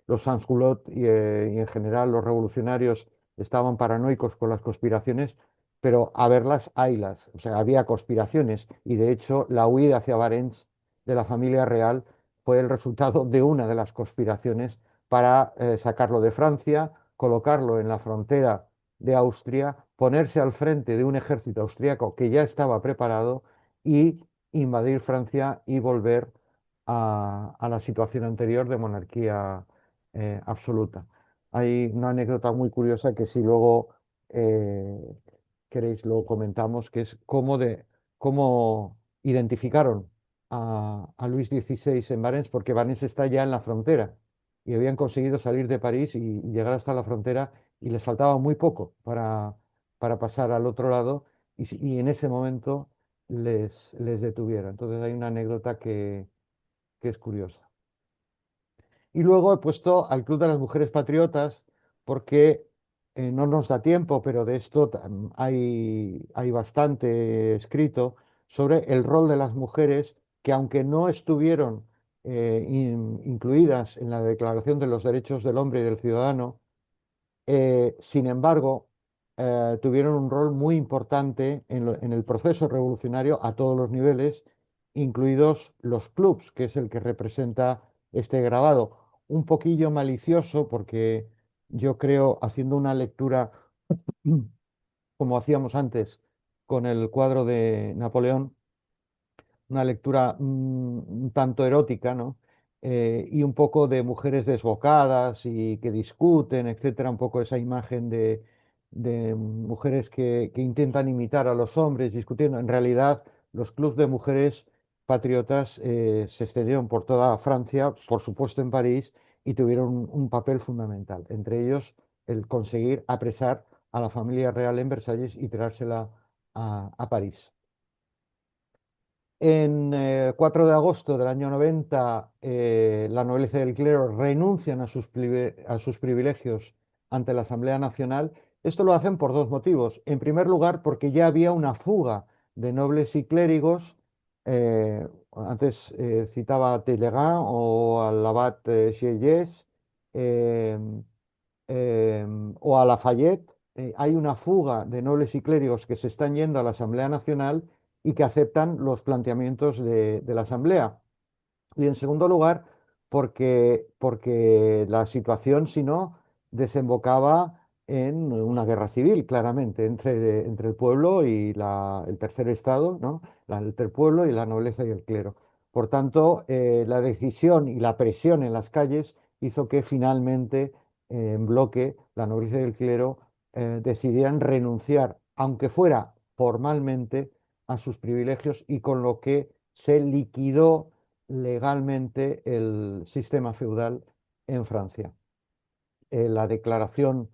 los sans-culottes y en general los revolucionarios estaban paranoicos con las conspiraciones, pero a verlas, haylas. O sea, había conspiraciones y de hecho la huida hacia Barents de la familia real fue el resultado de una de las conspiraciones para sacarlo de Francia, colocarlo en la frontera de Austria, ponerse al frente de un ejército austriaco que ya estaba preparado y invadir Francia y volver a la situación anterior de monarquía absoluta. Hay una anécdota muy curiosa que si luego eh, queréis lo comentamos, que es cómo identificaron a Luis XVI en Barents, porque Barents está ya en la frontera y habían conseguido salir de París y llegar hasta la frontera y les faltaba muy poco para pasar al otro lado y en ese momento les detuvieron. Entonces hay una anécdota que es curiosa. Y luego he puesto al Club de las Mujeres Patriotas porque no nos da tiempo, pero de esto hay bastante escrito sobre el rol de las mujeres que aunque no estuvieron incluidas en la Declaración de los Derechos del Hombre y del Ciudadano, sin embargo, tuvieron un rol muy importante en el proceso revolucionario a todos los niveles, incluidos los clubs, que es el que representa este grabado. Un poquillo malicioso porque yo creo, haciendo una lectura como hacíamos antes con el cuadro de Napoleón, una lectura un tanto erótica, ¿no? Y un poco de mujeres desbocadas y que discuten, etcétera, un poco esa imagen de mujeres que intentan imitar a los hombres discutiendo. En realidad, los clubes de mujeres patriotas se extendieron por toda Francia, por supuesto en París, y tuvieron un papel fundamental. Entre ellos, el conseguir apresar a la familia real en Versalles y traérsela a París. En 4 de agosto del año 90, la nobleza y el clero renuncian a sus privilegios ante la Asamblea Nacional. Esto lo hacen por dos motivos. En primer lugar, porque ya había una fuga de nobles y clérigos. Antes citaba a Talleyrand o al abad Sieyès, eh, o a Lafayette. Hay una fuga de nobles y clérigos que se están yendo a la Asamblea Nacional y que aceptan los planteamientos de la Asamblea. Y en segundo lugar, porque la situación, si no, desembocaba en una guerra civil, claramente, entre el pueblo y el tercer estado, ¿no? Entre el pueblo y la nobleza y el clero. Por tanto, la decisión y la presión en las calles hizo que finalmente, en bloque, la nobleza y el clero decidieran renunciar, aunque fuera formalmente, a sus privilegios, y con lo que se liquidó legalmente el sistema feudal en Francia. La Declaración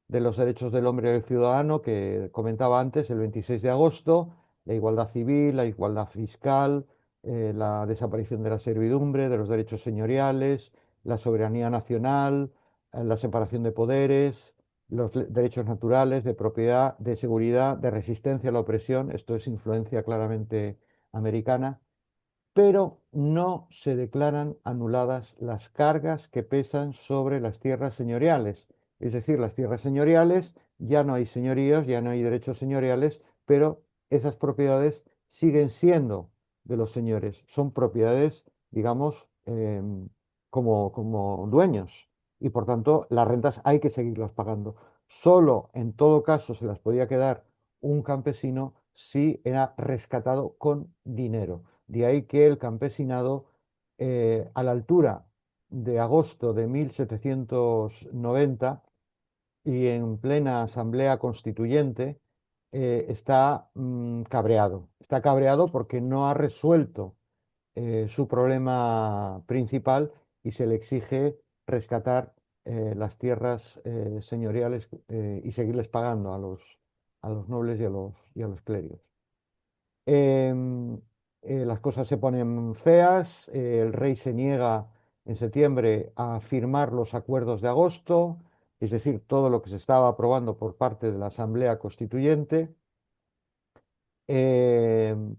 de los Derechos del Hombre y del Ciudadano, que comentaba antes, el 26 de agosto, la igualdad civil, la igualdad fiscal, la desaparición de la servidumbre, de los derechos señoriales, la soberanía nacional, la separación de poderes, los derechos naturales, de propiedad, de seguridad, de resistencia a la opresión. Esto es influencia claramente americana, pero no se declaran anuladas las cargas que pesan sobre las tierras señoriales. Es decir, las tierras señoriales, ya no hay señoríos, ya no hay derechos señoriales, pero esas propiedades siguen siendo de los señores. Son propiedades, digamos, como dueños, y por tanto las rentas hay que seguirlas pagando. Solo en todo caso se las podía quedar un campesino si era rescatado con dinero. De ahí que el campesinado, a la altura de agosto de 1790 y en plena asamblea constituyente, está cabreado. Está cabreado porque no ha resuelto su problema principal, y se le exige rescatar las tierras señoriales, y seguirles pagando a los nobles y a los clérigos. Em, las cosas se ponen feas, el rey se niega en septiembre a firmar los acuerdos de agosto, es decir, todo lo que se estaba aprobando por parte de la Asamblea Constituyente. Em,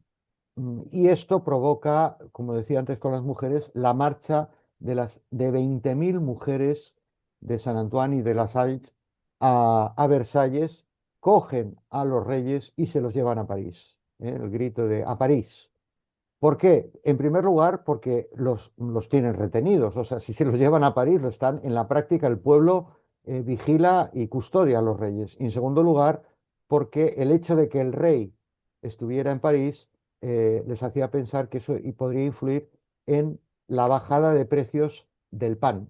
y esto provoca, como decía antes con las mujeres, la marcha de 20.000 mujeres de San Antoine y de La Salle a Versalles, cogen a los reyes y se los llevan a París. El grito de "a París". ¿Por qué? En primer lugar, porque los tienen retenidos. O sea, si se los llevan a París, lo están, en la práctica el pueblo vigila y custodia a los reyes. Y en segundo lugar, porque el hecho de que el rey estuviera en París les hacía pensar que eso podría influir en la bajada de precios del pan,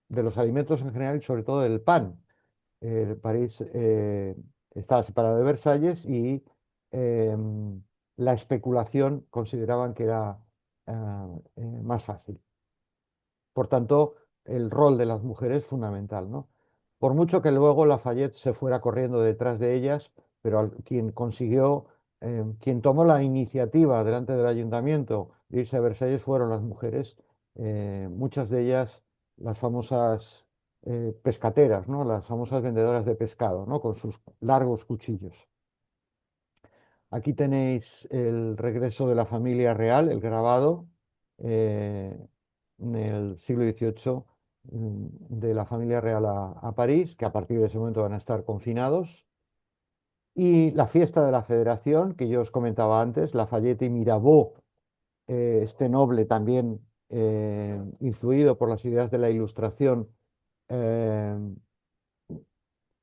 de los alimentos en general y sobre todo del pan. París estaba separado de Versalles, y la especulación consideraban que era más fácil. Por tanto, el rol de las mujeres es fundamental, ¿no? Por mucho que luego Lafayette se fuera corriendo detrás de ellas, pero quien consiguió, quien tomó la iniciativa delante del ayuntamiento de irse a Versalles fueron las mujeres, muchas de ellas las famosas pescateras, ¿no? Las famosas vendedoras de pescado, ¿no? Con sus largos cuchillos. Aquí tenéis el regreso de la familia real, el grabado, eh, en el siglo XVIII, de la familia real a París, que a partir de ese momento van a estar confinados. Y la fiesta de la Federación, que yo os comentaba antes, Lafayette y Mirabeau, este noble también influido por las ideas de la Ilustración. eh,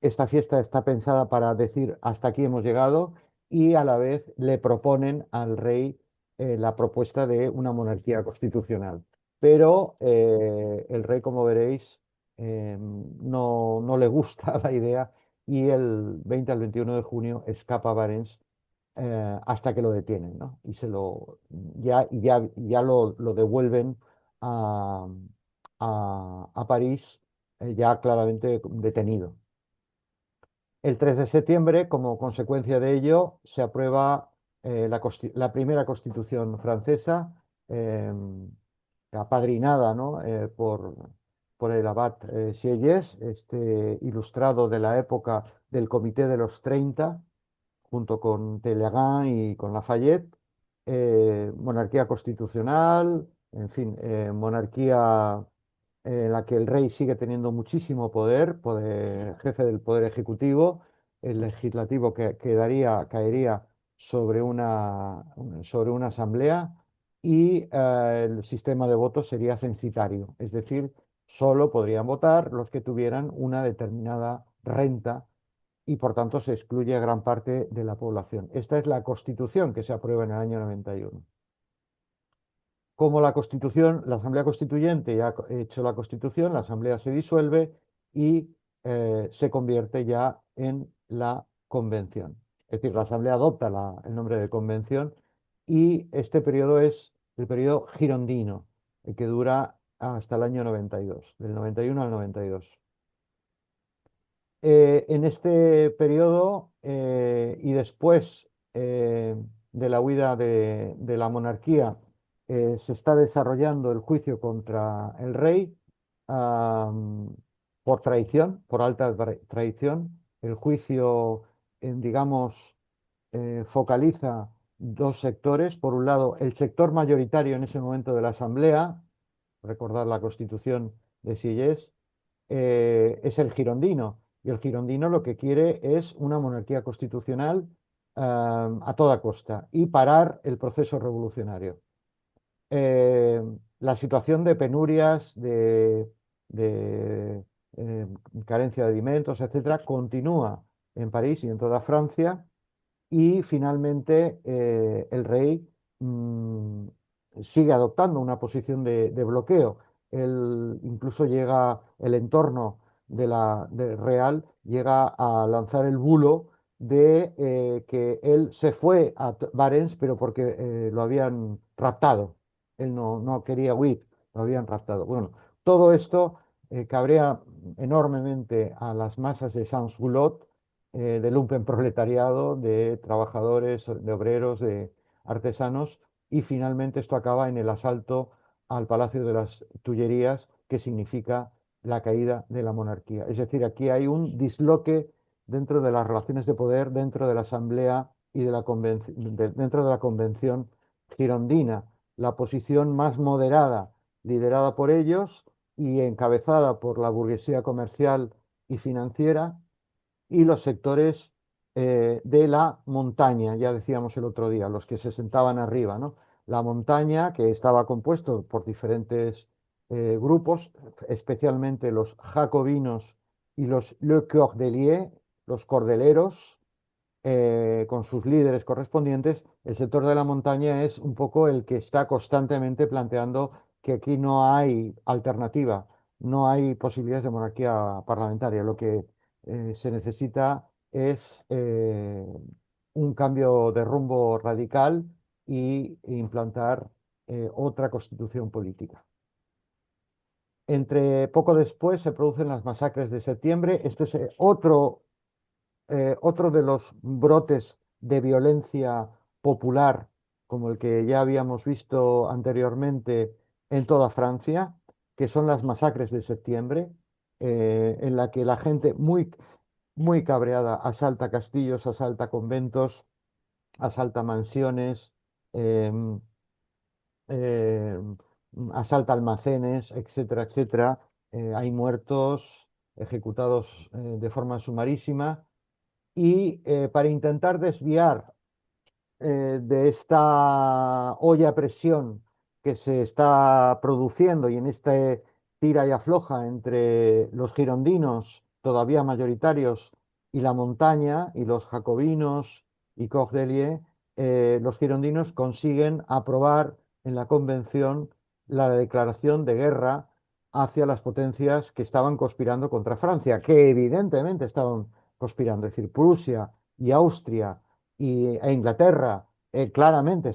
Esta fiesta está pensada para decir hasta aquí hemos llegado, y a la vez le proponen al rey la propuesta de una monarquía constitucional. Pero el rey, como veréis, no le gusta la idea, y el 20 al 21 de junio escapa a Barents hasta que lo detienen, ¿no? Y ya lo devuelven a, a París, ya claramente detenido. El 3 de septiembre, como consecuencia de ello, se aprueba la primera Constitución francesa, apadrinada, ¿no? por el abad Sieyès, este ilustrado de la época del Comité de los 30, junto con Talleyrand y con Lafayette. Monarquía constitucional, en fin, monarquía en la que el rey sigue teniendo muchísimo poder, jefe del poder ejecutivo. El legislativo caería sobre una asamblea, y el sistema de voto sería censitario, es decir, solo podrían votar los que tuvieran una determinada renta y por tanto se excluye a gran parte de la población. Esta es la Constitución que se aprueba en el año 91. Como la Constitución, la Asamblea Constituyente ya ha hecho la Constitución, la Asamblea se disuelve y se convierte ya en la Convención. Es decir, la Asamblea adopta el nombre de Convención y este periodo es el periodo girondino, el que dura hasta el año 92, del 91 al 92. En este periodo y después de la huida de la monarquía, se está desarrollando el juicio contra el rey am, por traición, por alta traición. El juicio, digamos, focaliza dos sectores. Por un lado, el sector mayoritario en ese momento de la Asamblea, recordar la Constitución de Sieyès, es el girondino. Y el girondino lo que quiere es una monarquía constitucional a toda costa y parar el proceso revolucionario. Eh, la situación de penurias, de, eh, carencia de alimentos, etcétera, continúa en París y en toda Francia y finalmente el rey mm, sigue adoptando una posición de bloqueo. Incluso llega el entorno de Real, llega a lanzar el bulo de que él se fue a Barents, pero porque lo habían raptado. Él no quería huir, lo habían raptado. Bueno, todo esto cabrea enormemente a las masas de Sans-Culottes, de lumpenproletariado, de trabajadores, de obreros, de artesanos, y finalmente esto acaba en el asalto al Palacio de las Tullerías, que significa la caída de la monarquía. Es decir, aquí hay un disloque dentro de las relaciones de poder, dentro de la Asamblea y dentro de la Convención girondina. La posición más moderada, liderada por ellos y encabezada por la burguesía comercial y financiera, y los sectores de la montaña, ya decíamos el otro día, los que se sentaban arriba, ¿no? La montaña, que estaba compuesto por diferentes grupos, especialmente los jacobinos y los Le Cordeliers, los cordeleros, con sus líderes correspondientes. El sector de la montaña es un poco el que está constantemente planteando que aquí no hay alternativa, no hay posibilidades de monarquía parlamentaria. Lo que se necesita es un cambio de rumbo radical y implantar otra constitución política. Poco después se producen las masacres de septiembre. Este es otro de los brotes de violencia popular, como el que ya habíamos visto anteriormente en toda Francia, que son las masacres de septiembre, en la que la gente muy cabreada asalta castillos, asalta conventos, asalta mansiones, em, em, asalta almacenes, etcétera, etcétera. Hay muertos ejecutados de forma sumarísima y para intentar desviar de esta olla a presión que se está produciendo y en este tira y afloja entre los girondinos todavía mayoritarios y la montaña y los jacobinos y Cordelier, los girondinos consiguen aprobar en la convención la declaración de guerra hacia las potencias que estaban conspirando contra Francia, que evidentemente estaban conspirando, es decir, Prusia y Austria e Inglaterra claramente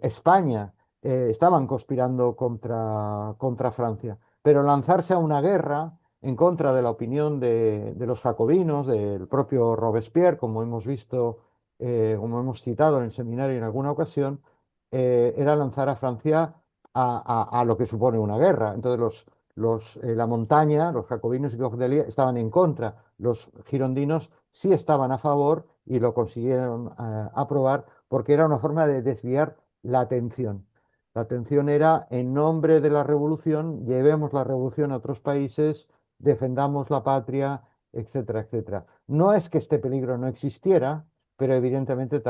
España estaban conspirando contra Francia, pero lanzarse a una guerra en contra de la opinión de los jacobinos, del propio Robespierre, como hemos visto, como hemos citado en el seminario en alguna ocasión, era lanzar a Francia a lo que supone una guerra. Entonces la montaña, los jacobinos y Cordelier estaban en contra, los girondinos sí estaban a favor y lo consiguieron aprobar porque era una forma de desviar la atención. La atención era, en nombre de la revolución, llevemos la revolución a otros países, defendamos la patria, etcétera, etcétera. No es que este peligro no existiera, pero evidentemente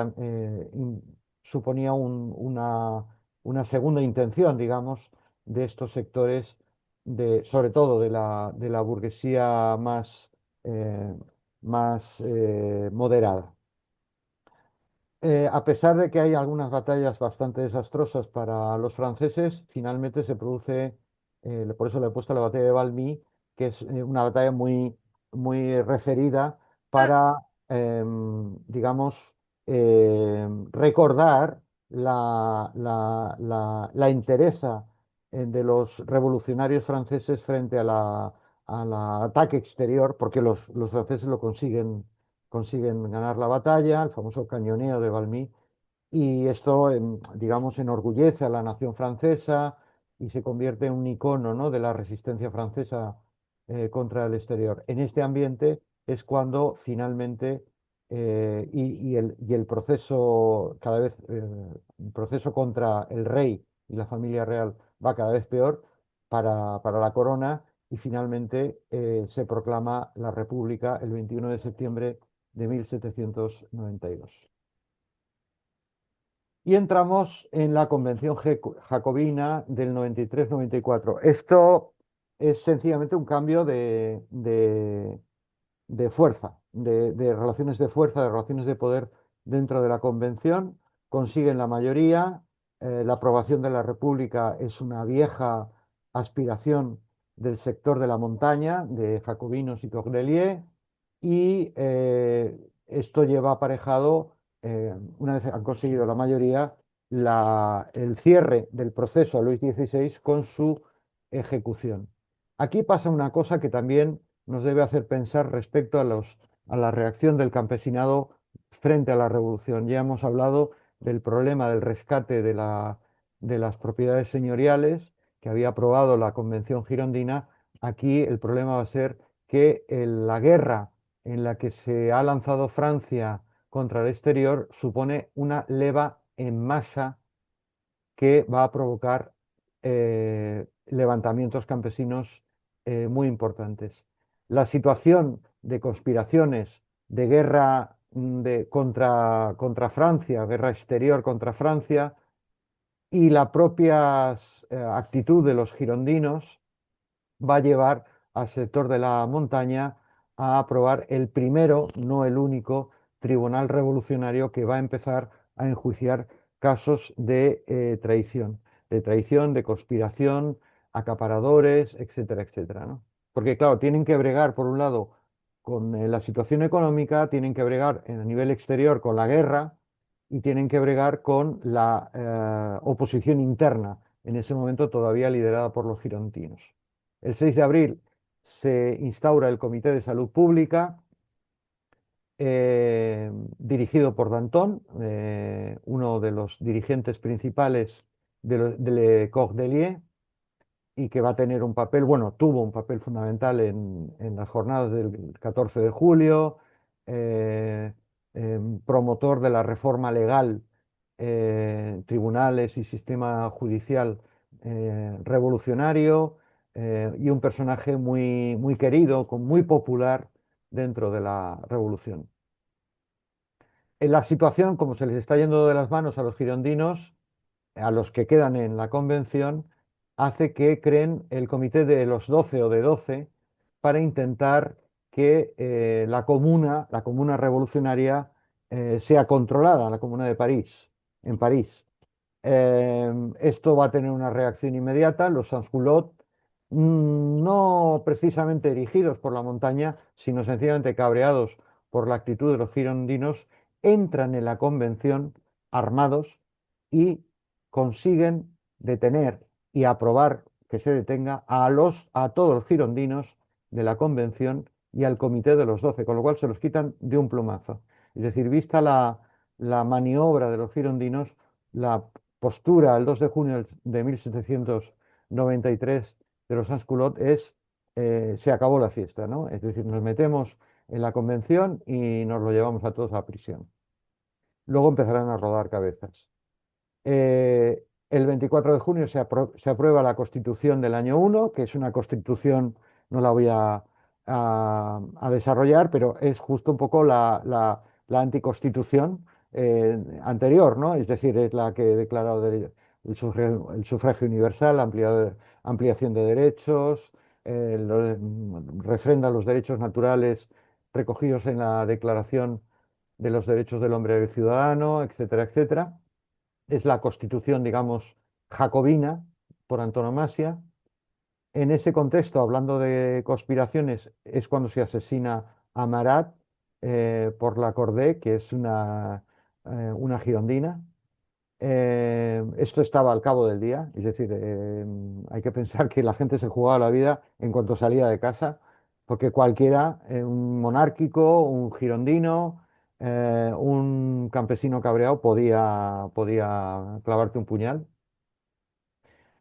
suponía una una segunda intención, digamos, de estos sectores, sobre todo de la burguesía eh, más moderada. A pesar de que hay algunas batallas bastante desastrosas para los franceses, finalmente se produce, por eso le he puesto la batalla de Valmy, que es una batalla muy referida para, digamos, recordar la entereza de los revolucionarios franceses frente al ataque exterior, porque los franceses lo consiguen ganar la batalla, el famoso cañoneo de Valmy, y esto, digamos, enorgullece a la nación francesa y se convierte en un icono, ¿no?, de la resistencia francesa contra el exterior. En este ambiente es cuando finalmente, y el proceso cada vez, el proceso contra el rey y la familia real va cada vez peor para la corona y finalmente se proclama la República el 21 de septiembre de 1792. Y entramos en la Convención Jacobina del 93-94. Esto es sencillamente un cambio de fuerza, de relaciones de fuerza, de relaciones de poder dentro de la Convención. Consiguen la mayoría. La aprobación de la República es una vieja aspiración del sector de la montaña, de jacobinos y cordeliers, y esto lleva aparejado, una vez han conseguido la mayoría, el cierre del proceso a Luis XVI con su ejecución. Aquí pasa una cosa que también nos debe hacer pensar respecto a la reacción del campesinado frente a la revolución. Ya hemos hablado del problema del rescate de las propiedades señoriales que había aprobado la Convención Girondina. Aquí el problema va a ser que la guerra en la que se ha lanzado Francia contra el exterior supone una leva en masa que va a provocar levantamientos campesinos muy importantes. La situación de conspiraciones, de guerra contra Francia, guerra exterior contra Francia, y la propia actitud de los girondinos va a llevar al sector de la montaña a aprobar el primero, no el único, tribunal revolucionario que va a empezar a enjuiciar casos de traición, de conspiración, acaparadores, etcétera, etcétera, ¿no? Porque claro, tienen que bregar, por un lado, con la situación económica, tienen que bregar a nivel exterior con la guerra y tienen que bregar con la oposición interna, en ese momento todavía liderada por los girondinos. El 6 de abril se instaura el Comité de Salud Pública, dirigido por Danton, uno de los dirigentes principales de Le Cordelier, y que va a tener un papel, bueno, tuvo un papel fundamental en las jornadas del 14 de julio, eh, promotor de la reforma legal, tribunales y sistema judicial revolucionario, y un personaje muy querido, muy popular dentro de la revolución. En la situación, como se les está yendo de las manos a los girondinos, a los que quedan en la convención, hace que creen el comité de los 12 o de 12 para intentar que la comuna revolucionaria, sea controlada, la comuna de París, en París. Esto va a tener una reacción inmediata. Los sans-culottes, no precisamente dirigidos por la montaña, sino sencillamente cabreados por la actitud de los girondinos, entran en la convención armados y consiguen detener y aprobar que se detenga a todos los girondinos de la convención y al comité de los 12, con lo cual se los quitan de un plumazo. Es decir, vista la maniobra de los girondinos, la postura el 2 de junio de 1793 de los sans-culottes se acabó la fiesta, ¿no? Es decir, nos metemos en la convención y nos lo llevamos a todos a prisión. Luego empezarán a rodar cabezas. El 24 de junio se aprueba la Constitución del año 1, que es una constitución, no la voy a desarrollar, pero es justo un poco la anticonstitución anterior, ¿no? Es decir, es la que he declarado el sufragio universal, ampliación de derechos, refrenda los derechos naturales recogidos en la Declaración de los Derechos del Hombre y del Ciudadano, etcétera, etcétera. Es la constitución, digamos, jacobina por antonomasia. En ese contexto, hablando de conspiraciones, es cuando se asesina a Marat por la Cordé, que es una girondina. Esto estaba al cabo del día, es decir, hay que pensar que la gente se jugaba la vida en cuanto salía de casa, porque cualquiera, un monárquico, un girondino, un campesino cabreado podía clavarte un puñal.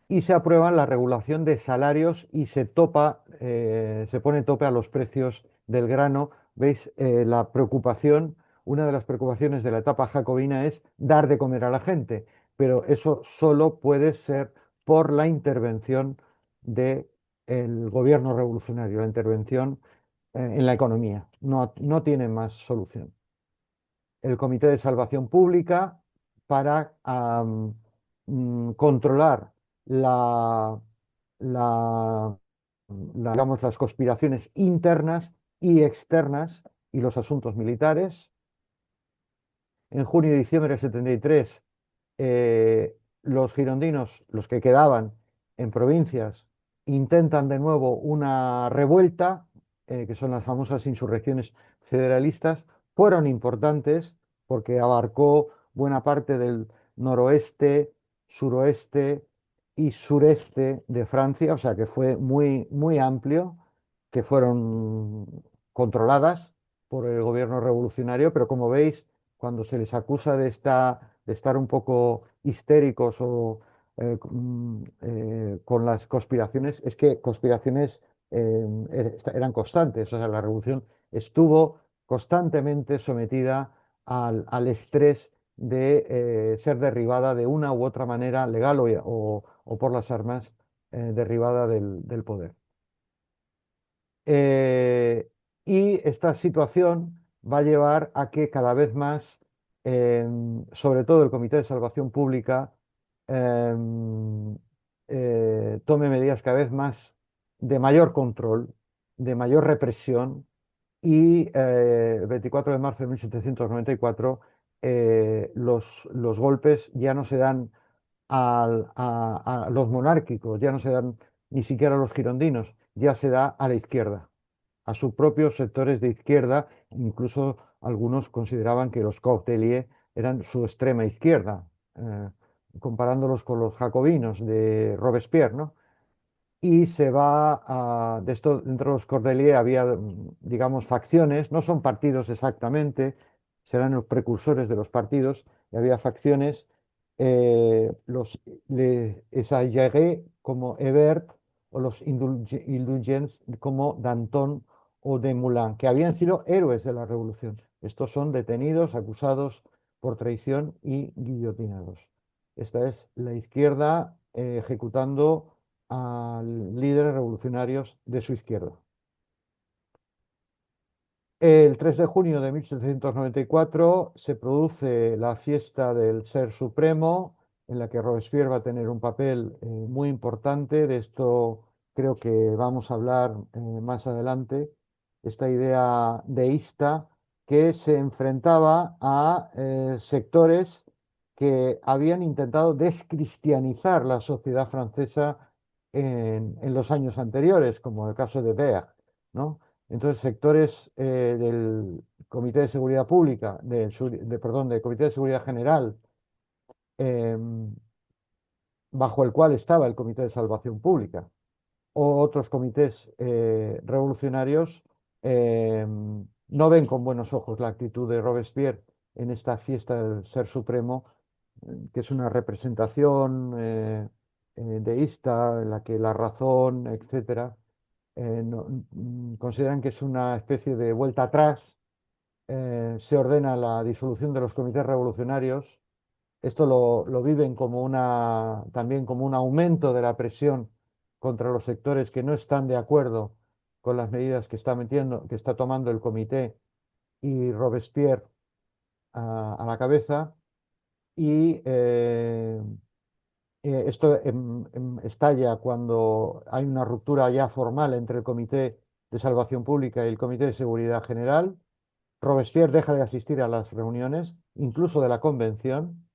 Y se aprueba la regulación de salarios y se pone tope a los precios del grano. ¿Veis? La preocupación, una de las preocupaciones de la etapa jacobina es dar de comer a la gente, pero eso solo puede ser por la intervención del gobierno revolucionario, la intervención en la economía. No, no tiene más solución. El Comité de Salvación Pública para controlar la, la- digamos, las conspiraciones internas y externas y los asuntos militares. En junio y diciembre del 73, los girondinos, los que quedaban en provincias, intentan de nuevo una revuelta, que son las famosas insurrecciones federalistas. Fueron importantes porque abarcó buena parte del noroeste, suroeste y sureste de Francia, o sea que fue muy, muy amplio, que fueron controladas por el gobierno revolucionario, pero como veis, cuando se les acusa de estar un poco histéricos o con las conspiraciones, es que conspiraciones eran constantes. O sea, la revolución estuvo constantemente sometida al estrés de ser derribada de una u otra manera, legal o por las armas, derribada del poder. Eh, y esta situación va a llevar a que cada vez más, sobre todo el Comité de Salvación Pública, em, tome medidas cada vez más de mayor control, de mayor represión. Y el 24 de marzo de 1794 los golpes ya no se dan a los monárquicos, ya no se dan ni siquiera a los girondinos, ya se da a la izquierda, a sus propios sectores de izquierda. Incluso algunos consideraban que los Cortelier eran su extrema izquierda, comparándolos con los jacobinos de Robespierre, ¿no? Y se va de esto, dentro de los Cordelier había, digamos, facciones, no son partidos exactamente, serán los precursores de los partidos, y había facciones, los les Exagérés como Hebert, o los Indulgents como Danton o Desmoulins, que habían sido héroes de la revolución. Estos son detenidos, acusados por traición y guillotinados. Esta es la izquierda ejecutando a líderes revolucionarios de su izquierda. El 3 de junio de 1794 se produce la fiesta del Ser Supremo, en la que Robespierre va a tener un papel muy importante. De esto creo que vamos a hablar más adelante. Esta idea deísta que se enfrentaba a sectores que habían intentado descristianizar la sociedad francesa en los años anteriores, como el caso de Berg, ¿no? Entonces, sectores del Comité de Seguridad Pública, perdón, del Comité de Seguridad General, em, bajo el cual estaba el Comité de Salvación Pública, o otros comités revolucionarios, no ven con buenos ojos la actitud de Robespierre en esta fiesta del Ser Supremo, que es una representación deísta en la que la razón, etcétera, consideran que es una especie de vuelta atrás. Se ordena la disolución de los comités revolucionarios. Esto lo viven como también como un aumento de la presión contra los sectores que no están de acuerdo con las medidas que está tomando el comité, y Robespierre a la cabeza. Y Esto estalla cuando hay una ruptura ya formal entre el Comité de Salvación Pública y el Comité de Seguridad General. Robespierre deja de asistir a las reuniones, incluso de la convención,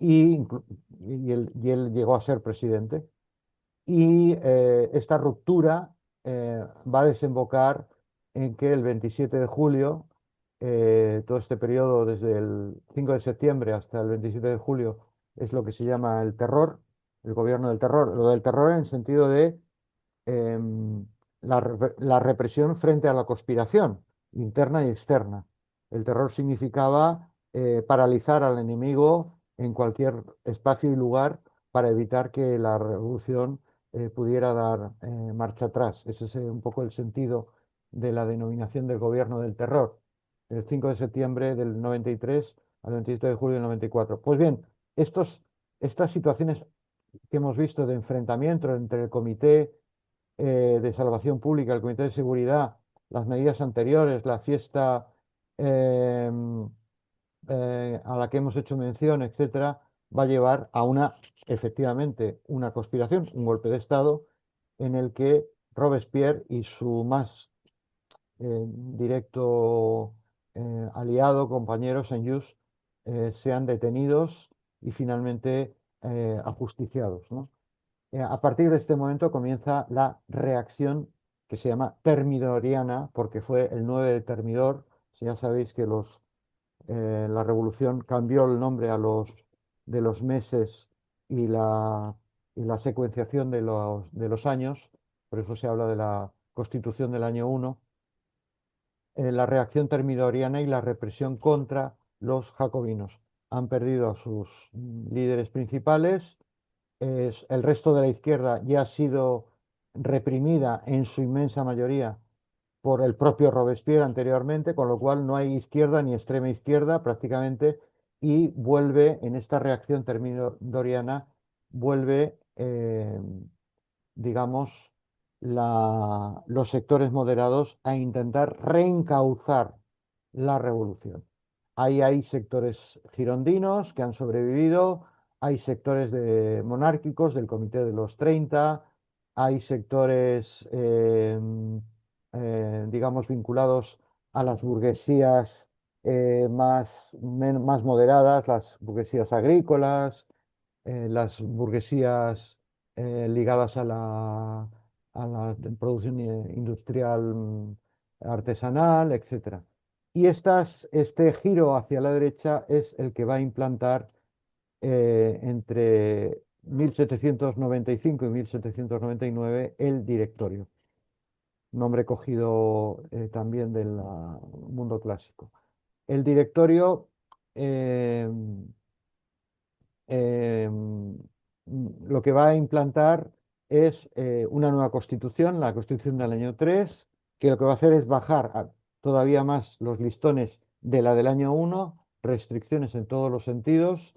y él llegó a ser presidente. Y esta ruptura va a desembocar en que el 27 de julio, todo este periodo desde el 5 de septiembre hasta el 27 de julio, es lo que se llama el terror, el gobierno del terror. Lo del terror en el sentido de la represión frente a la conspiración interna y externa. El terror significaba paralizar al enemigo en cualquier espacio y lugar para evitar que la revolución pudiera dar marcha atrás. Ese es un poco el sentido de la denominación del gobierno del terror, el 5 de septiembre del 93 al 27 de julio del 94. Pues bien, estas situaciones que hemos visto de enfrentamiento entre el Comité de Salvación Pública, el Comité de Seguridad, las medidas anteriores, la fiesta eh, a la que hemos hecho mención, etcétera, va a llevar a efectivamente, una conspiración, un golpe de Estado, en el que Robespierre y su más directo aliado, compañero, Saint-Just, sean detenidos y finalmente ajusticiados, ¿no? A partir de este momento comienza la reacción que se llama termidoriana, porque fue el 9 de Termidor. Si ya sabéis que la revolución cambió el nombre de los meses y la secuenciación de los años, por eso se habla de la Constitución del año 1, la reacción termidoriana y la represión contra los jacobinos. Han perdido a sus líderes principales, el resto de la izquierda ya ha sido reprimida en su inmensa mayoría por el propio Robespierre anteriormente, con lo cual no hay izquierda ni extrema izquierda prácticamente, y vuelve en esta reacción termidoriana, vuelve, digamos, los sectores moderados a intentar reencauzar la revolución. Ahí hay sectores girondinos que han sobrevivido, hay sectores monárquicos del Comité de los 30, hay sectores, digamos, vinculados a las burguesías más moderadas, las burguesías agrícolas, las burguesías ligadas a la producción industrial artesanal, etcétera. Y este giro hacia la derecha es el que va a implantar entre 1795 y 1799 el Directorio, nombre cogido también del mundo clásico. El Directorio eh, eh, lo que va a implantar es una nueva constitución, la constitución del año 3, que lo que va a hacer es bajar todavía más los listones de la del año 1, restricciones en todos los sentidos,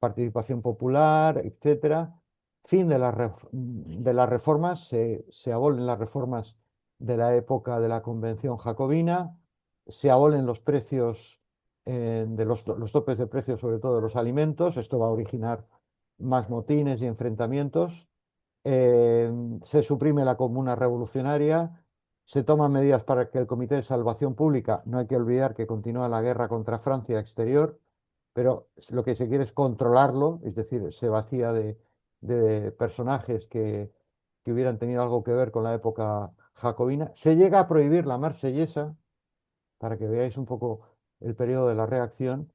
participación popular, etcétera. Fin de las reformas, se abolen las reformas de la época de la Convención Jacobina, se abolen los precios de los topes de precios, sobre todo de los alimentos. Esto va a originar más motines y enfrentamientos. Eh, Se suprime la comuna revolucionaria, se toman medidas para que el Comité de Salvación Pública, no hay que olvidar que continúa la guerra contra Francia exterior, pero lo que se quiere es controlarlo, es decir, se vacía de personajes que hubieran tenido algo que ver con la época jacobina. Se llega a prohibir la marsellesa, para que veáis un poco el periodo de la reacción,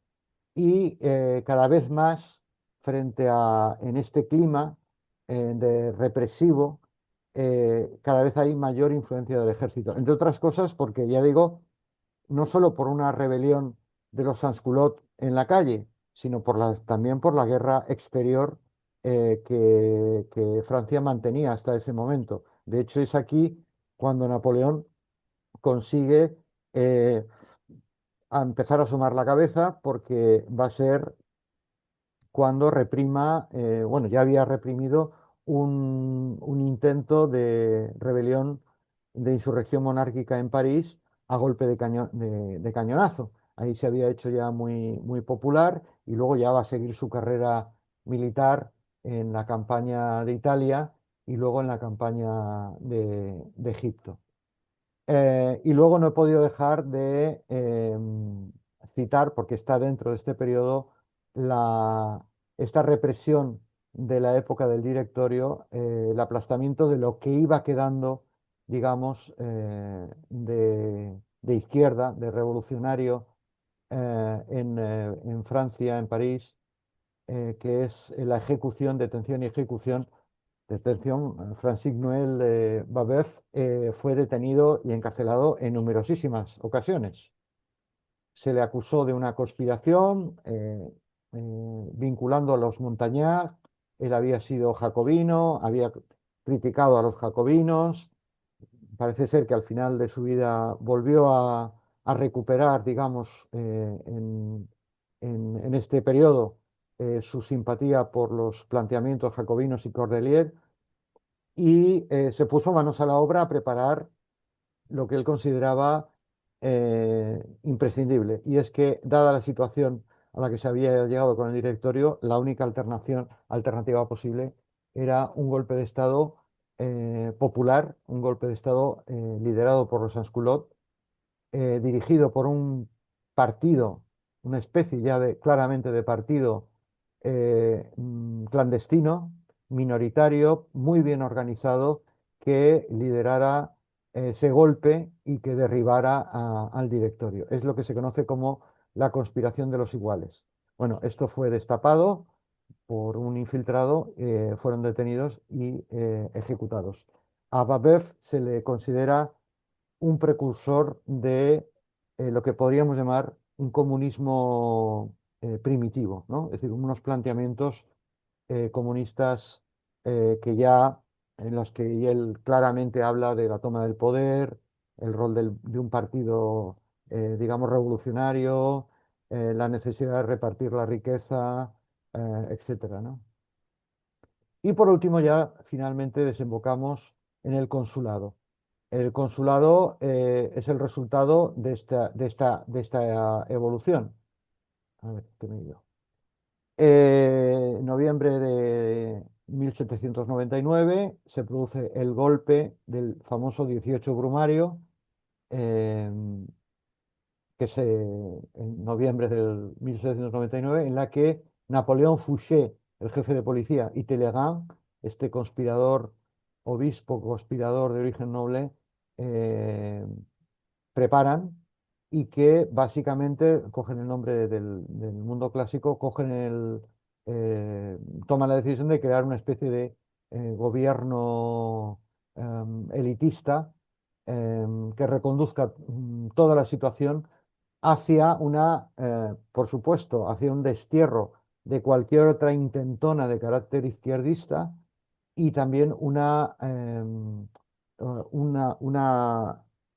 y cada vez más en este clima de represivo, cada vez hay mayor influencia del ejército. Entre otras cosas, porque ya digo, no solo por una rebelión de los sansculottes en la calle, sino también por la guerra exterior que Francia mantenía hasta ese momento. De hecho, es aquí cuando Napoleón consigue eh, empezar a asomar la cabeza, porque va a ser cuando reprima, bueno, ya había reprimido un intento de rebelión, de insurrección monárquica en París a golpe de cañonazo. Ahí se había hecho ya muy, muy popular, y luego ya va a seguir su carrera militar en la campaña de Italia y luego en la campaña de Egipto. Y luego no he podido dejar de citar, porque está dentro de este periodo, esta represión de la época del directorio, el aplastamiento de lo que iba quedando, digamos, de izquierda, de revolucionario en Francia, en París, que es la ejecución, detención y ejecución. Detención, Francis Noël Babeuf fue detenido y encarcelado en numerosísimas ocasiones. Se le acusó de una conspiración vinculando a los Montagnard. Él había sido jacobino, había criticado a los jacobinos. Parece ser que al final de su vida volvió a recuperar, digamos, en este periodo su simpatía por los planteamientos jacobinos y Cordelier y se puso manos a la obra a preparar lo que él consideraba imprescindible. Y es que, dada la situación a la que se había llegado con el directorio, la única alternativa posible era un golpe de Estado popular, un golpe de Estado liderado por los Sans-Culottes, dirigido por un partido, una especie ya de, claramente de partido clandestino, minoritario, muy bien organizado, que liderara ese golpe y que derribara al directorio. Es lo que se conoce como la conspiración de los iguales. Bueno, esto fue destapado por un infiltrado, fueron detenidos y ejecutados. A Babeuf se le considera un precursor de lo que podríamos llamar un comunismo primitivo, ¿no? Es decir, unos planteamientos comunistas que ya en los que él claramente habla de la toma del poder, el rol de un partido, digamos, revolucionario, la necesidad de repartir la riqueza, etcétera, ¿no? Y por último, ya finalmente desembocamos en el consulado. El consulado es el resultado de esta evolución. A ver, ¿qué me digo? En noviembre de 1799 se produce el golpe del famoso 18 Brumario, eh, que es en noviembre del 1799, en la que Napoleón Fouché, el jefe de policía, y Talleyrand, este conspirador, obispo conspirador de origen noble, eh, preparan y que básicamente cogen el nombre del mundo clásico, eh, toman la decisión de crear una especie de gobierno elitista que reconduzca toda la situación hacia por supuesto, hacia un destierro de cualquier otra intentona de carácter izquierdista y también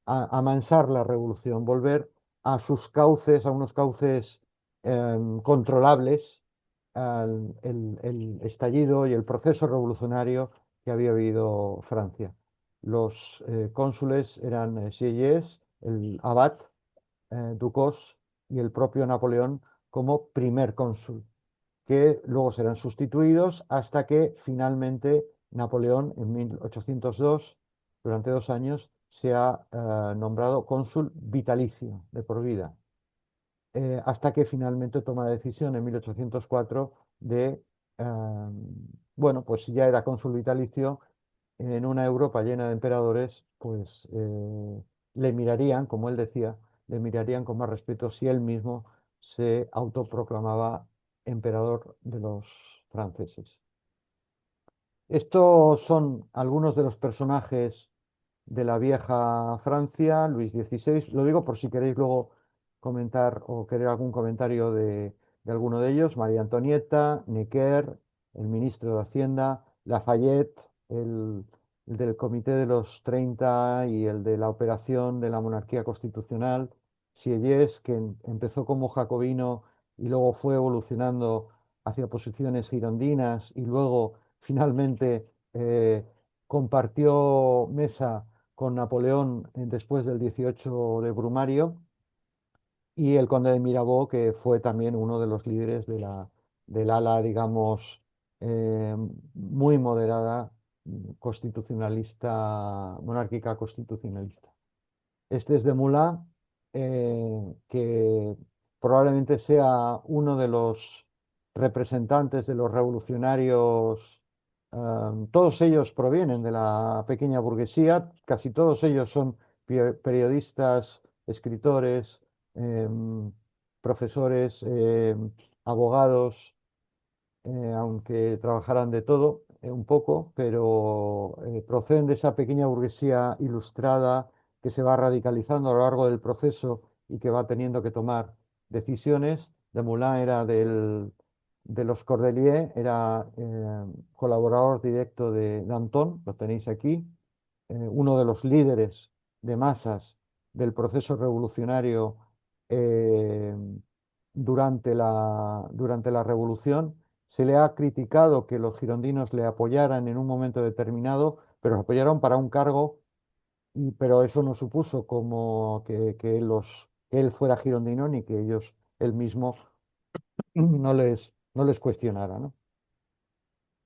amansar la revolución, volver a sus cauces, a unos cauces controlables, el estallido y el proceso revolucionario que había vivido Francia. Los cónsules eran Sieyès, el abad, Ducos y el propio Napoleón como primer cónsul, que luego serán sustituidos hasta que finalmente Napoleón en 1802, durante 2 años, sea nombrado cónsul vitalicio de por vida, hasta que finalmente toma la decisión en 1804 de, bueno, pues si ya era cónsul vitalicio en una Europa llena de emperadores, pues le mirarían, como él decía, le mirarían con más respeto si él mismo se autoproclamaba emperador de los franceses. Estos son algunos de los personajes de la vieja Francia, Luis XVI. Lo digo por si queréis luego comentar o querer algún comentario de alguno de ellos. María Antonieta, Necker, el ministro de Hacienda, Lafayette, el del Comité de los 30 y el de la operación de la monarquía constitucional, Sieyès, que empezó como jacobino y luego fue evolucionando hacia posiciones girondinas y luego finalmente compartió mesa con Napoleón después del 18 de Brumario, y el conde de Mirabeau, que fue también uno de los líderes del ala, digamos, eh, muy moderada, constitucionalista, monárquica constitucionalista. Este es de Moulin, que probablemente sea uno de los representantes de los revolucionarios. Todos ellos provienen de la pequeña burguesía, casi todos ellos son periodistas, escritores, profesores, abogados, aunque trabajarán de todo un poco, pero proceden de esa pequeña burguesía ilustrada que se va radicalizando a lo largo del proceso y que va teniendo que tomar decisiones. De Moulin era de los Cordeliers, era colaborador directo de Danton, lo tenéis aquí, uno de los líderes de masas del proceso revolucionario eh, durante la revolución. Se le ha criticado que los girondinos le apoyaran en un momento determinado, pero los apoyaron para un cargo, pero eso no supuso como que él fuera girondino ni que ellos, él mismo, no les cuestionara, ¿no?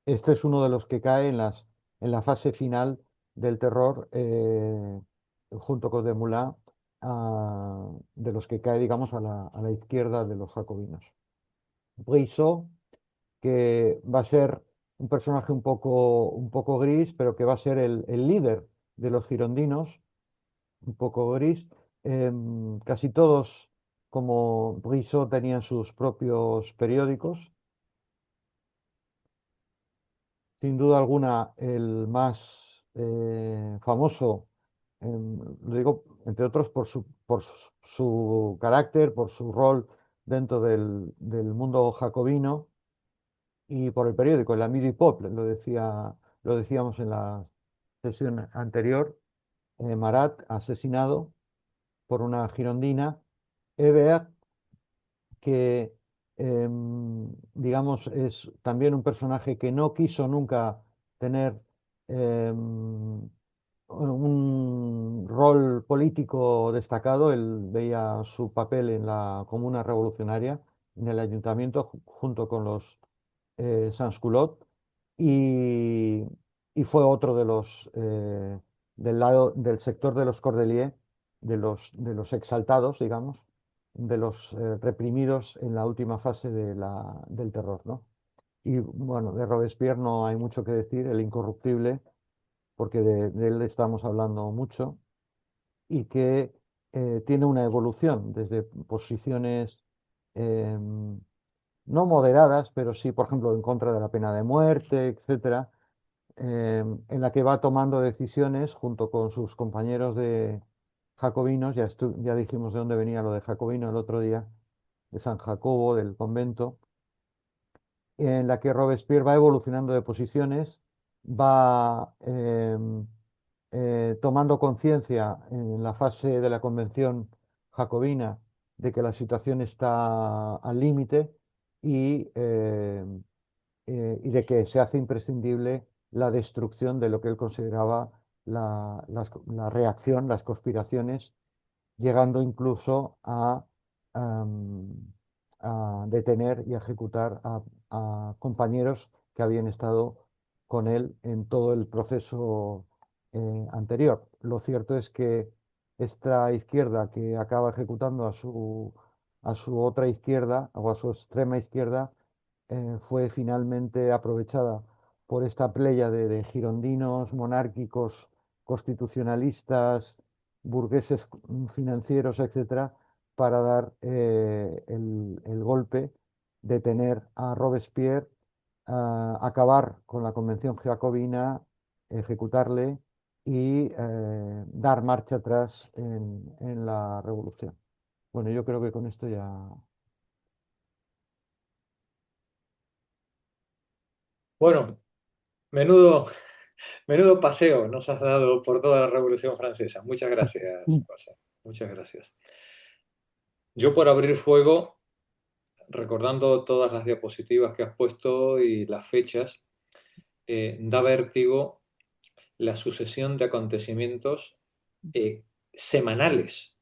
Este es uno de los que cae en la fase final del terror, junto con Desmoulins, de los que cae, digamos, a la izquierda de los jacobinos. Brissot, que va a ser un personaje un poco gris, pero que va a ser el líder de los girondinos, un poco gris. Casi todos, como Brissot, tenían sus propios periódicos. Sin duda alguna, el más famoso, lo digo entre otros por su carácter, por su rol dentro del mundo jacobino y por el periódico, el Midi Peuple, lo decíamos en la sesión anterior. Marat, asesinado por una girondina. Hébert, que digamos es también un personaje que no quiso nunca tener un rol político destacado. Él veía su papel en la Comuna Revolucionaria, en el ayuntamiento, junto con los sans-culottes, y, y fue otro de los del lado del sector de los Cordeliers, de los exaltados, digamos, de los reprimidos en la última fase del terror, ¿no? Y bueno, de Robespierre no hay mucho que decir, el incorruptible, porque de él estamos hablando mucho, y que tiene una evolución desde posiciones no moderadas, pero sí, por ejemplo, en contra de la pena de muerte, etcétera, en la que va tomando decisiones junto con sus compañeros de jacobinos. Ya dijimos de dónde venía lo de jacobino el otro día, de San Jacobo, del convento, en la que Robespierre va evolucionando de posiciones, va tomando conciencia en la fase de la convención jacobina de que la situación está al límite, y, y de que se hace imprescindible la destrucción de lo que él consideraba la reacción, las conspiraciones, llegando incluso a detener y a ejecutar a compañeros que habían estado con él en todo el proceso anterior. Lo cierto es que esta izquierda que acaba ejecutando a su otra izquierda o a su extrema izquierda, fue finalmente aprovechada por esta pléyade de girondinos, monárquicos, constitucionalistas, burgueses financieros, etcétera, para dar el golpe, detener a Robespierre, acabar con la convención jacobina, ejecutarle y dar marcha atrás en la revolución. Bueno, yo creo que con esto ya. Bueno, menudo, menudo paseo nos has dado por toda la Revolución Francesa. Muchas gracias, José. Muchas gracias. Yo por abrir fuego, recordando todas las diapositivas que has puesto y las fechas, da vértigo la sucesión de acontecimientos semanales,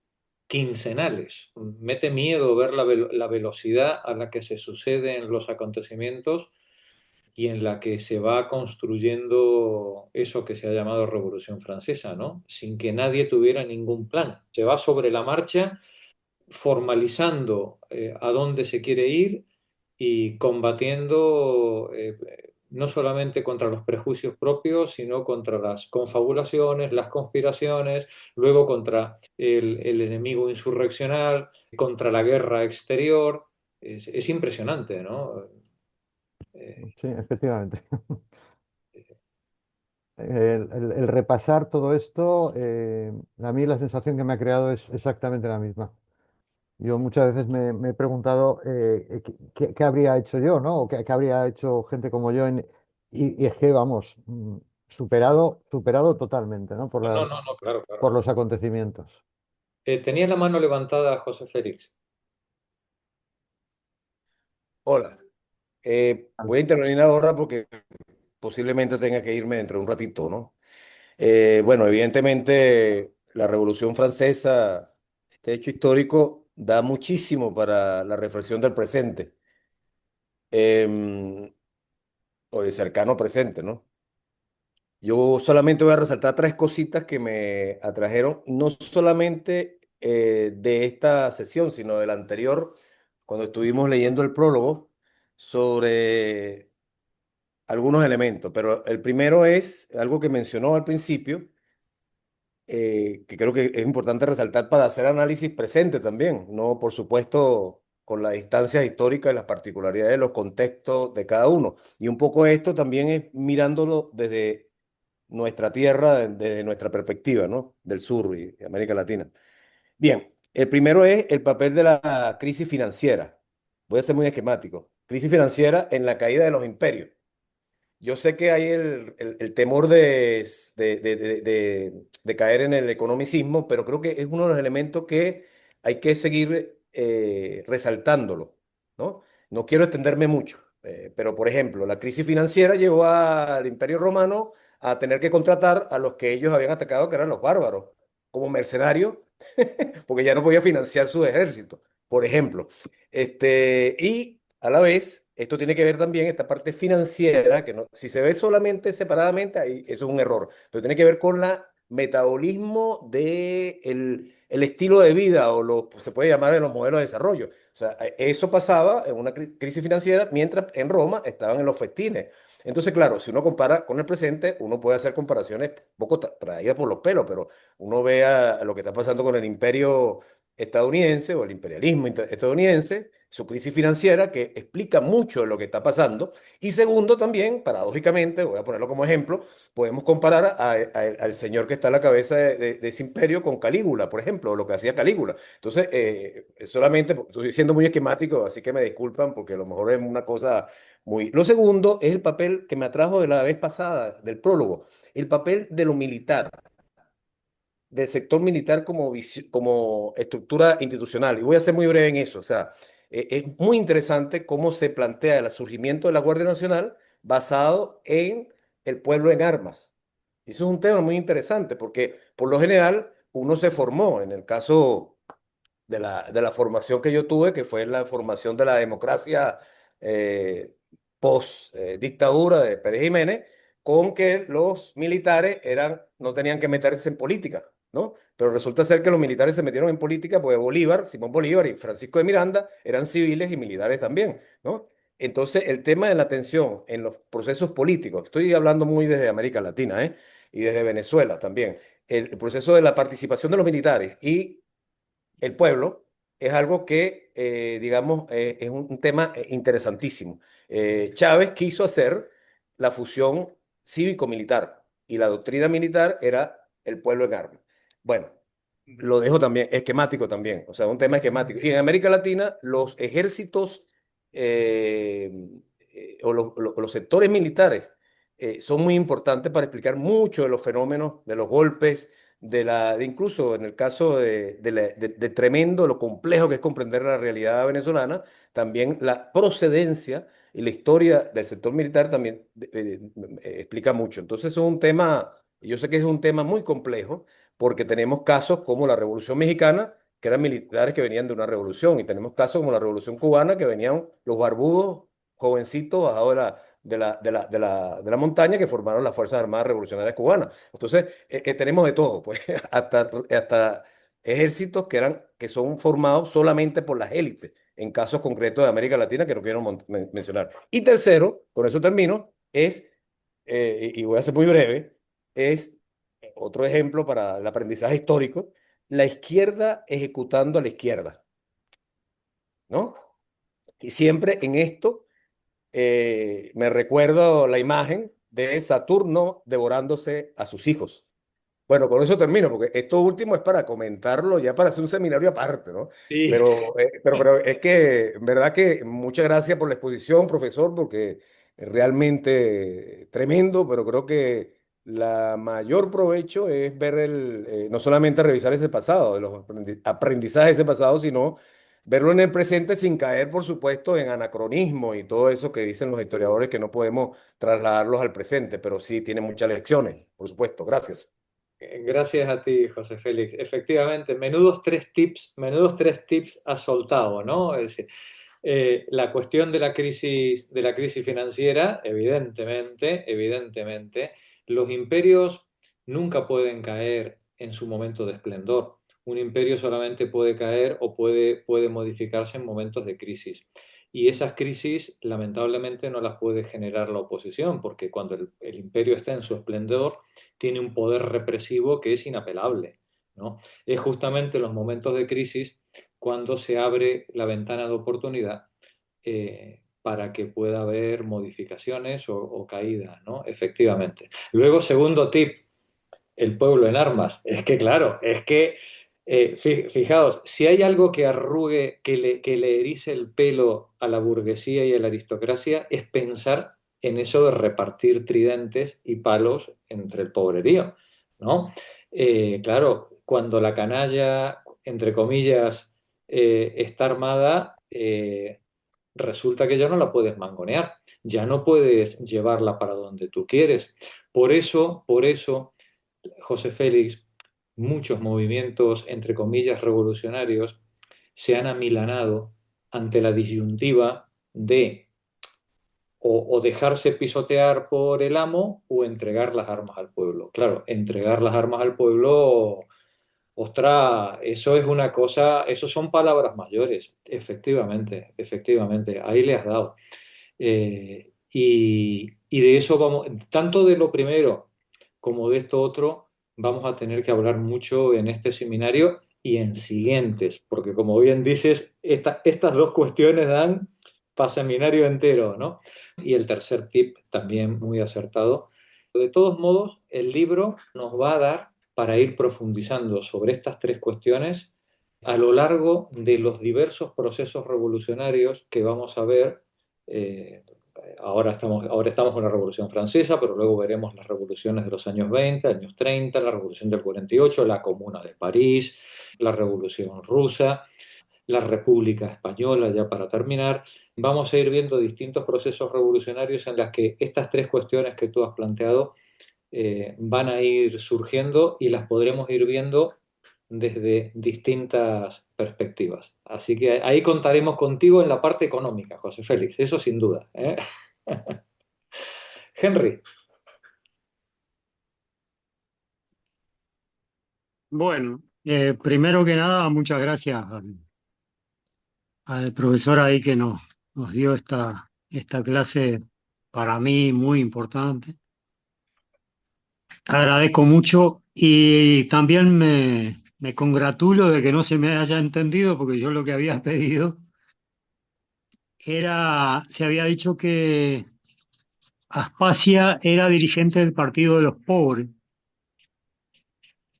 quincenales. Mete miedo ver la velocidad a la que se suceden los acontecimientos y en la que se va construyendo eso que se ha llamado Revolución Francesa, ¿no? Sin que nadie tuviera ningún plan. Se va sobre la marcha formalizando a dónde se quiere ir y combatiendo no solamente contra los prejuicios propios, sino contra las confabulaciones, las conspiraciones, luego contra el enemigo insurreccional, contra la guerra exterior. Es impresionante, ¿no? Eh, Sí, efectivamente. El repasar todo esto, a mí la sensación que me ha creado es exactamente la misma. Yo muchas veces me he preguntado qué habría hecho yo, ¿no? O qué habría hecho gente como yo. Y es que, vamos, superado totalmente, ¿no? no, no, no, claro, claro. Por los acontecimientos. Tenía la mano levantada José Félix. Hola, voy a intervenir ahora porque posiblemente tenga que irme dentro de un ratito, ¿no? Bueno, evidentemente la Revolución Francesa, este hecho histórico, da muchísimo para la reflexión del presente, em, o del cercano presente, ¿no? Yo solamente voy a resaltar tres cositas que me atrajeron, no solamente de esta sesión, sino de la anterior, cuando estuvimos leyendo el prólogo sobre algunos elementos, pero el primero es algo que mencionó al principio, que creo que es importante resaltar para hacer análisis presente también, no por supuesto con las distancias históricas y las particularidades de los contextos de cada uno. Y un poco esto también es mirándolo desde nuestra tierra, desde nuestra perspectiva, ¿no? Del sur y América Latina. Bien, el primero es el papel de la crisis financiera. Voy a ser muy esquemático. Crisis financiera en la caída de los imperios. Yo sé que hay el temor de caer en el economicismo, pero creo que es uno de los elementos que hay que seguir resaltándolo, ¿no? No quiero extenderme mucho, pero por ejemplo, la crisis financiera llevó al Imperio Romano a tener que contratar a los que ellos habían atacado, que eran los bárbaros, como mercenarios, porque ya no podía financiar su ejército, por ejemplo. Y a la vez, esto tiene que ver también esta parte financiera, que no, si se ve solamente separadamente, ahí, eso es un error, pero tiene que ver con la metabolismo de el estilo de vida o lo se puede llamar de los modelos de desarrollo. O sea, eso pasaba en una crisis financiera mientras en Roma estaban en los festines. Entonces, claro, si uno compara con el presente, uno puede hacer comparaciones un poco traídas por los pelos, pero uno ve a lo que está pasando con el imperio estadounidense o el imperialismo estadounidense, su crisis financiera, que explica mucho de lo que está pasando. Y segundo, también, paradójicamente, voy a ponerlo como ejemplo, podemos comparar al señor que está a la cabeza de ese imperio con Calígula, por ejemplo, o lo que hacía Calígula. Entonces, solamente estoy siendo muy esquemático, así que me disculpan porque a lo mejor es una cosa muy... Lo segundo es el papel que me atrajo de la vez pasada, del prólogo, el papel de lo militar del sector militar como, como estructura institucional. Y voy a ser muy breve en eso. O sea, es muy interesante cómo se plantea el surgimiento de la Guardia Nacional basado en el pueblo en armas. Y eso es un tema muy interesante porque por lo general uno se formó, en el caso de la formación que yo tuve, que fue la formación de la democracia post-dictadura de Pérez Jiménez, con que los militares no tenían que meterse en política, ¿no? Pero resulta ser que los militares se metieron en política porque Bolívar, Simón Bolívar y Francisco de Miranda eran civiles y militares también, ¿no? Entonces, el tema de la tensión en los procesos políticos, estoy hablando muy desde América Latina, ¿eh? Y desde Venezuela también, el proceso de la participación de los militares y el pueblo es algo que, digamos, es un tema interesantísimo. Chávez quiso hacer la fusión cívico-militar y la doctrina militar era el pueblo en armas. Bueno, lo dejo también, esquemático también, o sea, un tema esquemático. Y en América Latina, los ejércitos eh, o los sectores militares son muy importantes para explicar mucho de los fenómenos, de los golpes, de incluso en el caso de tremendo, lo complejo que es comprender la realidad venezolana, también la procedencia y la historia del sector militar también explica mucho. Entonces es un tema, yo sé que es un tema muy complejo, porque tenemos casos como la Revolución Mexicana, que eran militares que venían de una revolución, y tenemos casos como la Revolución Cubana, que venían los barbudos, jovencitos, bajados de la montaña que formaron las Fuerzas Armadas Revolucionarias Cubanas. Entonces, tenemos de todo, pues, hasta ejércitos que son formados solamente por las élites, en casos concretos de América Latina que no quiero mencionar. Y tercero, con eso termino, y voy a ser muy breve, es otro ejemplo para el aprendizaje histórico, la izquierda ejecutando a la izquierda, ¿no? Y siempre en esto me recuerdo la imagen de Saturno devorándose a sus hijos. Bueno, con eso termino, porque esto último es para comentarlo, ya para hacer un seminario aparte, ¿no? Sí. Pero es que, en verdad que muchas gracias por la exposición, profesor, porque es realmente tremendo, pero creo que la mayor provecho es ver no solamente revisar ese pasado, de los aprendizajes de ese pasado, sino verlo en el presente sin caer, por supuesto, en anacronismo y todo eso que dicen los historiadores que no podemos trasladarlos al presente, pero sí tiene muchas lecciones, por supuesto. Gracias. Gracias a ti, José Félix. Efectivamente, menudos tres tips has soltado, ¿no? Es decir, la cuestión de la crisis financiera, evidentemente, los imperios nunca pueden caer en su momento de esplendor. Un imperio solamente puede caer o puede modificarse en momentos de crisis. Y esas crisis, lamentablemente, no las puede generar la oposición, porque cuando el imperio está en su esplendor, tiene un poder represivo que es inapelable, ¿no? Es justamente en los momentos de crisis cuando se abre la ventana de oportunidad para que pueda haber modificaciones o caídas, ¿no? Efectivamente. Luego, segundo tip, el pueblo en armas. Es que, claro, es que, fijaos, si hay algo que arrugue, que le erice el pelo a la burguesía y a la aristocracia, es pensar en eso de repartir tridentes y palos entre el pobrerío, ¿no? Claro, cuando la canalla, entre comillas, está armada, resulta que ya no la puedes mangonear, ya no puedes llevarla para donde tú quieres. Por eso, José Félix, muchos movimientos, entre comillas, revolucionarios se han amilanado ante la disyuntiva de o dejarse pisotear por el amo o entregar las armas al pueblo. Claro, entregar las armas al pueblo, ostras, eso es una cosa, eso son palabras mayores, efectivamente, ahí le has dado. Y de eso vamos, tanto de lo primero como de esto otro, vamos a tener que hablar mucho en este seminario y en siguientes, porque como bien dices, estas dos cuestiones dan para seminario entero, ¿no? Y el tercer tip, también muy acertado. De todos modos, el libro nos va a dar para ir profundizando sobre estas tres cuestiones a lo largo de los diversos procesos revolucionarios que vamos a ver. Ahora estamos con la Revolución Francesa, pero luego veremos las revoluciones de los años 20, años 30, la Revolución del 48, la Comuna de París, la Revolución Rusa, la República Española, ya para terminar. Vamos a ir viendo distintos procesos revolucionarios en los que estas tres cuestiones que tú has planteado van a ir surgiendo y las podremos ir viendo desde distintas perspectivas. Así que ahí contaremos contigo en la parte económica, José Félix, eso sin duda, ¿eh? Henry, Bueno, primero que nada, muchas gracias al profesor ahí que nos dio esta clase para mí muy importante. Agradezco mucho y también me congratulo de que no se me haya entendido porque yo lo que había pedido se había dicho que Aspasia era dirigente del Partido de los Pobres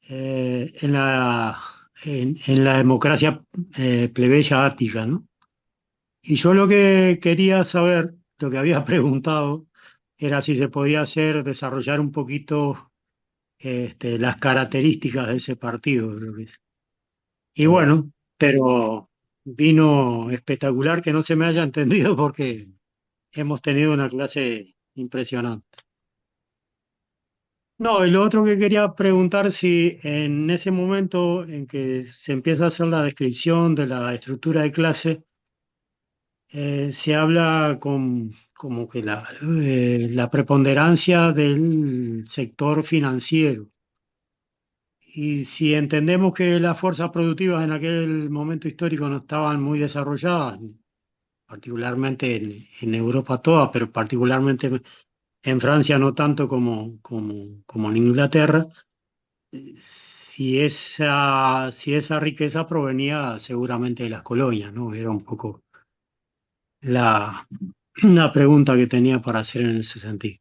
en la democracia plebeya ática, ¿no? Y yo lo que quería saber, lo que había preguntado, era si se podía desarrollar un poquito las características de ese partido, creo que es. Y bueno, pero vino espectacular que no se me haya entendido porque hemos tenido una clase impresionante. No, y lo otro que quería preguntar si en ese momento en que se empieza a hacer la descripción de la estructura de clase, se habla como que la preponderancia del sector financiero. Y si entendemos que las fuerzas productivas en aquel momento histórico no estaban muy desarrolladas, particularmente en Europa toda, pero particularmente en Francia no tanto como en Inglaterra, si esa riqueza provenía seguramente de las colonias, ¿no? Era un poco la, la pregunta que tenía para hacer en ese sentido.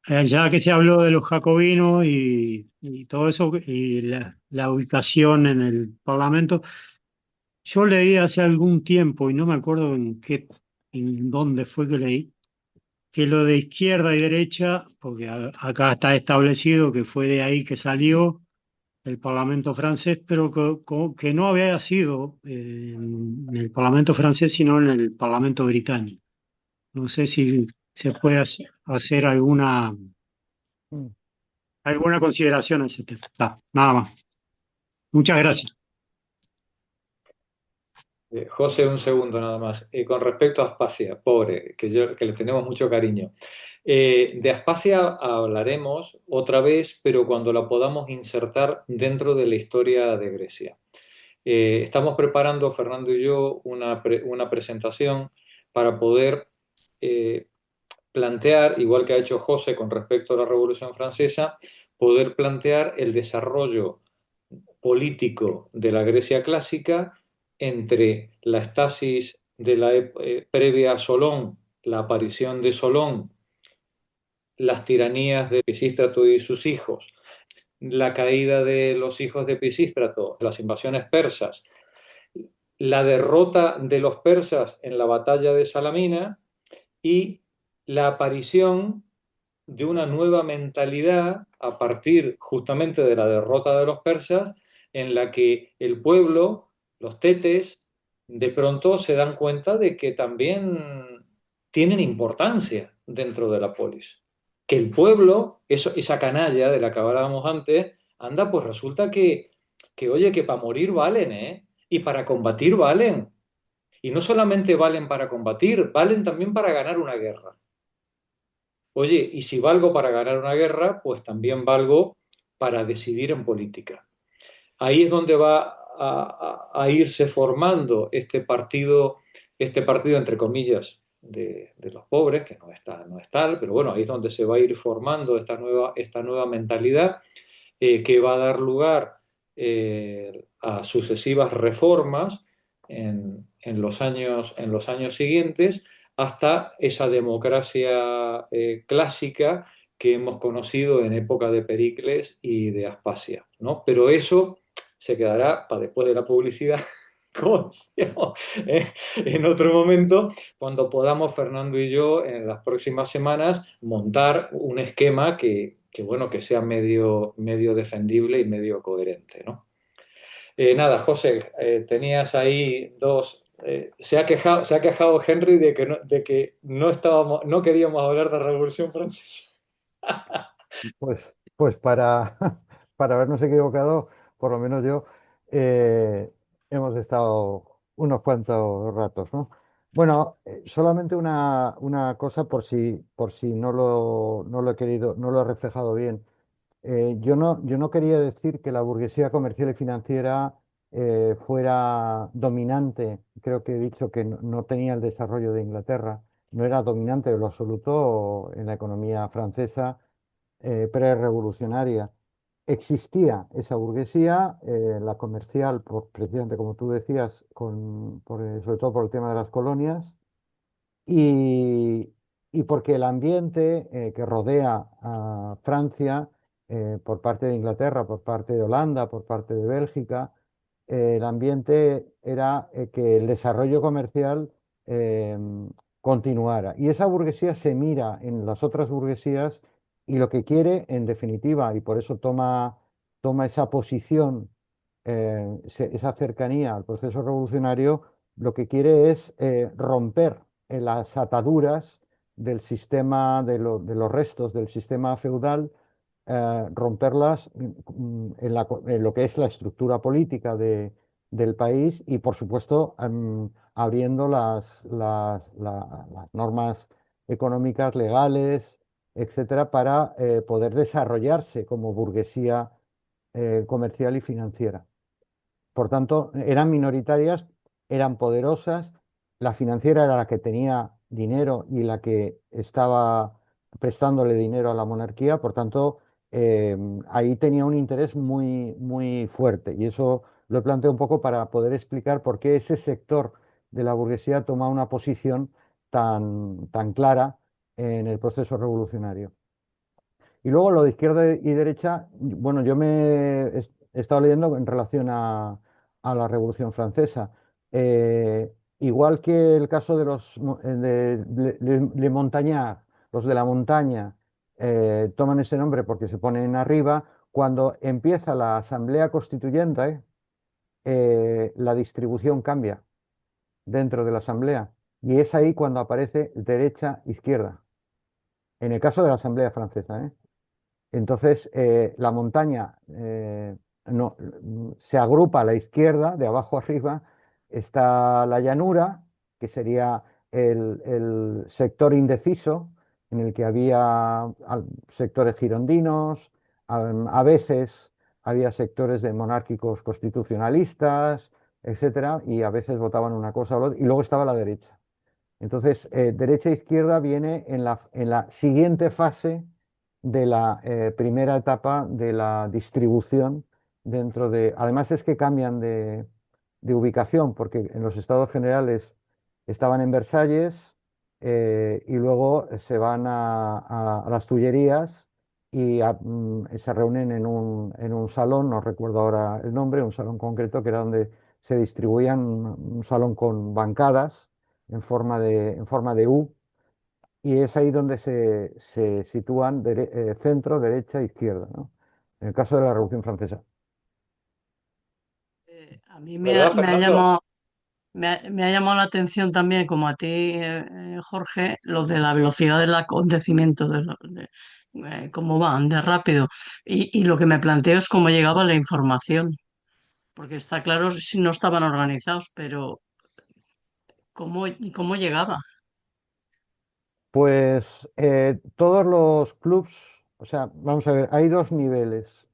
Ya que se habló de los jacobinos y todo eso, y la ubicación en el Parlamento, yo leí hace algún tiempo, y no me acuerdo en dónde fue que leí, que lo de izquierda y derecha, porque acá está establecido que fue de ahí que salió el Parlamento francés, pero que no había sido en el Parlamento francés, sino en el Parlamento británico. No sé si se puede hacer Mm. alguna consideración a ese tema. Nada más. Muchas gracias. José, un segundo nada más. Con respecto a Aspasia, pobre, que le tenemos mucho cariño. De Aspasia hablaremos otra vez, pero cuando la podamos insertar dentro de la historia de Grecia. Estamos preparando, Fernando y yo, una presentación para poder eh, plantear, igual que ha hecho José con respecto a la Revolución Francesa, poder plantear el desarrollo político de la Grecia clásica entre la estasis de la previa a Solón, la aparición de Solón, las tiranías de Pisístrato y sus hijos, la caída de los hijos de Pisístrato, las invasiones persas, la derrota de los persas en la batalla de Salamina y la aparición de una nueva mentalidad a partir justamente de la derrota de los persas, en la que el pueblo, los tetes, de pronto se dan cuenta de que también tienen importancia dentro de la polis. Que el pueblo, esa canalla de la que hablábamos antes, anda, pues resulta que oye, que para morir valen, ¿eh? Y para combatir valen. Y no solamente valen para combatir, valen también para ganar una guerra. Oye, y si valgo para ganar una guerra, pues también valgo para decidir en política. Ahí es donde va a irse formando este partido entre comillas de los pobres, que no es tal, pero bueno, ahí es donde se va a ir formando esta nueva mentalidad que va a dar lugar a sucesivas reformas en los años siguientes hasta esa democracia clásica que hemos conocido en época de Pericles y de Aspasia, ¿no? Pero eso se quedará para después de la publicidad, como decíamos, en otro momento, cuando podamos, Fernando y yo, en las próximas semanas, montar un esquema bueno, que sea medio defendible y medio coherente, ¿no? Nada, José, tenías ahí dos. Se ha quejado Henry de que no queríamos hablar de la Revolución Francesa. Pues para habernos equivocado, por lo menos yo, eh, hemos estado unos cuantos ratos, ¿no? Bueno, solamente una cosa por si no lo he querido, no lo he reflejado bien. Yo no quería decir que la burguesía comercial y financiera fuera dominante. Creo que he dicho que no tenía el desarrollo de Inglaterra, no era dominante en lo absoluto en la economía francesa prerevolucionaria. Existía esa burguesía, la comercial, precisamente como tú decías, sobre todo por el tema de las colonias, y, y porque el ambiente que rodea a Francia, por parte de Inglaterra, por parte de Holanda, por parte de Bélgica, el ambiente era que el desarrollo comercial eh, continuara. Y esa burguesía se mira en las otras burguesías y lo que quiere, en definitiva, y por eso toma esa posición, esa cercanía al proceso revolucionario, lo que quiere es romper las ataduras del sistema, de los restos del sistema feudal, romperlas en lo que es la estructura política del país y, por supuesto, abriendo las normas económicas, legales, etcétera, para poder desarrollarse como burguesía comercial y financiera. Por tanto, eran minoritarias, eran poderosas, la financiera era la que tenía dinero y la que estaba prestándole dinero a la monarquía, por tanto, eh, ahí tenía un interés muy, muy fuerte. Y eso lo planteo un poco para poder explicar por qué ese sector de la burguesía toma una posición tan clara en el proceso revolucionario. Y luego lo de izquierda y derecha, bueno, yo he estado leyendo en relación a la Revolución Francesa. Igual que el caso de los Le Montagnard, los de la montaña, toman ese nombre porque se ponen arriba, cuando empieza la Asamblea Constituyente, la distribución cambia dentro de la Asamblea. Y es ahí cuando aparece derecha-izquierda, en el caso de la Asamblea Francesa, ¿eh? Entonces, la montaña no, se agrupa a la izquierda, de abajo arriba, está la llanura, que sería el sector indeciso, en el que había sectores girondinos, a veces había sectores de monárquicos constitucionalistas, etcétera, y a veces votaban una cosa o la otra, y luego estaba la derecha. Entonces, derecha e izquierda viene en la siguiente fase de la primera etapa de la distribución dentro de... Además es que cambian de ubicación, porque en los Estados Generales estaban en Versalles y luego se van a las Tullerías y se reúnen en un salón, no recuerdo ahora el nombre, un salón concreto que era donde se distribuían, un salón con bancadas en forma de U, y es ahí donde se sitúan centro, derecha e izquierda, ¿no? En el caso de la Revolución Francesa. A mí ¿Verdad, Fernando? me ha llamado la atención también, como a ti, Jorge, lo de la velocidad del acontecimiento, cómo van de rápido. Y lo que me planteo es cómo llegaba la información, porque está claro si no estaban organizados, pero cómo llegaba. Pues todos los clubs, o sea, vamos a ver, hay dos niveles.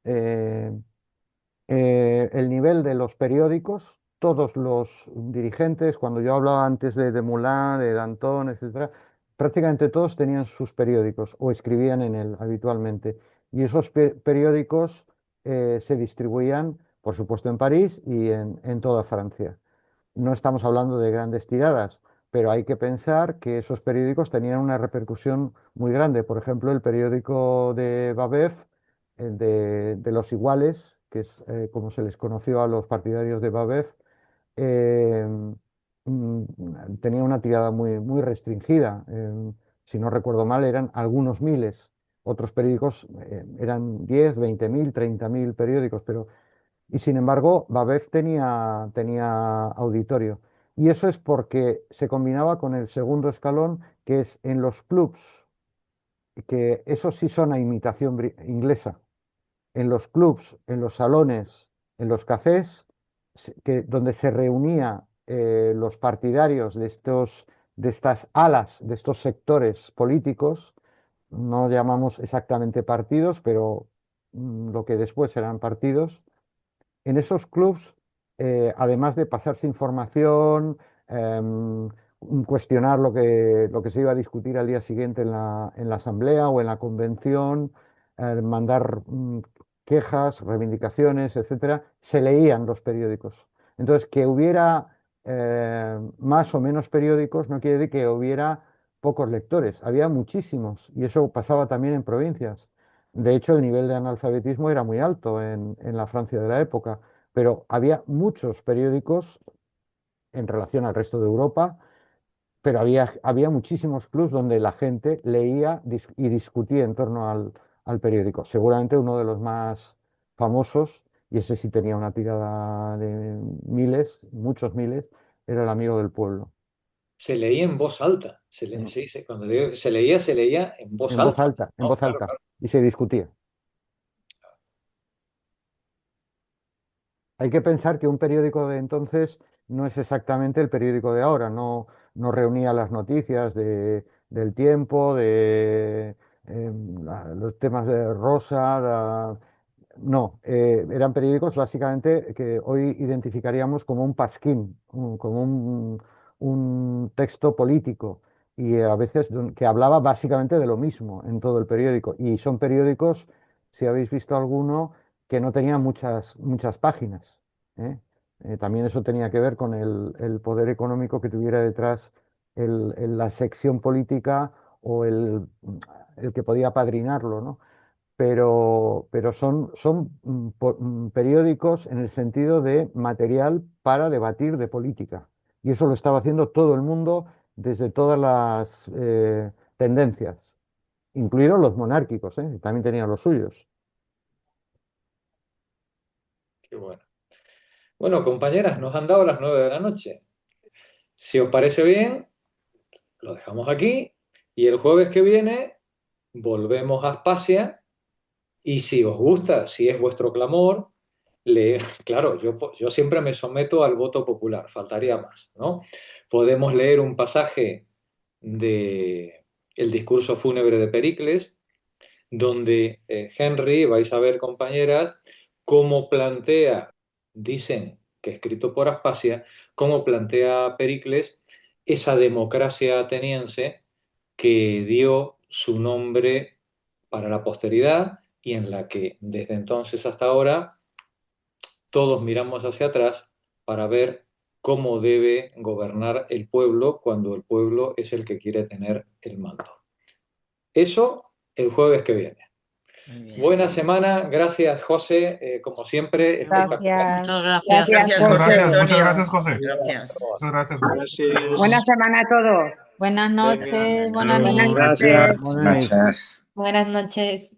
El nivel de los periódicos, todos los dirigentes, cuando yo hablaba antes de Moulin, de Danton, etcétera, prácticamente todos tenían sus periódicos o escribían en él habitualmente. Y esos periódicos se distribuían, por supuesto, en París y en toda Francia. No estamos hablando de grandes tiradas, pero hay que pensar que esos periódicos tenían una repercusión muy grande. Por ejemplo, el periódico de Babeuf, de los Iguales, que es como se les conoció a los partidarios de Babeuf, eh, tenía una tirada muy, muy restringida. Si no recuerdo mal, eran algunos miles. Otros periódicos eran 10, 20.000, 30.000 periódicos, pero y sin embargo, Babel tenía auditorio. Y eso es porque se combinaba con el segundo escalón, que es en los clubs, que esos sí son a imitación inglesa. En los clubs, en los salones, en los cafés, donde se reunía los partidarios de estas alas, de estos sectores políticos, no llamamos exactamente partidos, pero lo que después serán partidos en esos clubs, además de pasarse información, cuestionar lo que se iba a discutir al día siguiente en la asamblea o en la convención, mandar quejas, reivindicaciones, etcétera, se leían los periódicos. Entonces, que hubiera más o menos periódicos no quiere decir que hubiera pocos lectores, había muchísimos y eso pasaba también en provincias. De hecho, el nivel de analfabetismo era muy alto en la Francia de la época, pero había muchos periódicos en relación al resto de Europa, pero había muchísimos clubs donde la gente leía y discutía en torno al periódico. Seguramente uno de los más famosos, y ese sí tenía una tirada de miles, muchos miles, era el Amigo del Pueblo. Se leía en voz alta. En, Sí, sí, cuando digo que se leía en voz en voz alta. alta, en ¿No? voz Claro, alta, claro. y se discutía. Hay que pensar que un periódico de entonces no es exactamente el periódico de ahora, no reunía las noticias del tiempo, los temas de Rosa, no, eran periódicos básicamente que hoy identificaríamos como un pasquín, como un texto político y a veces que hablaba básicamente de lo mismo en todo el periódico. Y son periódicos, si habéis visto alguno, que no tenían muchas páginas. ¿Eh? También eso tenía que ver con el poder económico que tuviera detrás la sección política o el que podía padrinarlo, ¿no? Pero son periódicos en el sentido de material para debatir de política. Y eso lo estaba haciendo todo el mundo desde todas las tendencias, incluidos los monárquicos, ¿eh? También tenían los suyos. Qué bueno. Bueno, compañeras, nos han dado las 9 de la noche. Si os parece bien, lo dejamos aquí y el jueves que viene volvemos a Aspasia y si os gusta, si es vuestro clamor, claro, yo siempre me someto al voto popular, faltaría más, ¿no? Podemos leer un pasaje de el discurso fúnebre de Pericles, donde Henry, vais a ver compañeras, cómo plantea, dicen que escrito por Aspasia, cómo plantea Pericles esa democracia ateniense que dio su nombre para la posteridad y en la que desde entonces hasta ahora todos miramos hacia atrás para ver cómo debe gobernar el pueblo cuando el pueblo es el que quiere tener el mando. Eso el jueves que viene. Muy bien. Buena semana, gracias José, como siempre, espectacular. Muchas gracias. Gracias, Muchas José gracias, muchas Antonio. gracias, José. Gracias. Muchas gracias, José. Gracias. Buena semana a todos. Buenas noches, buenas Luego. noches. Gracias. Buenas noches. Buenas noches.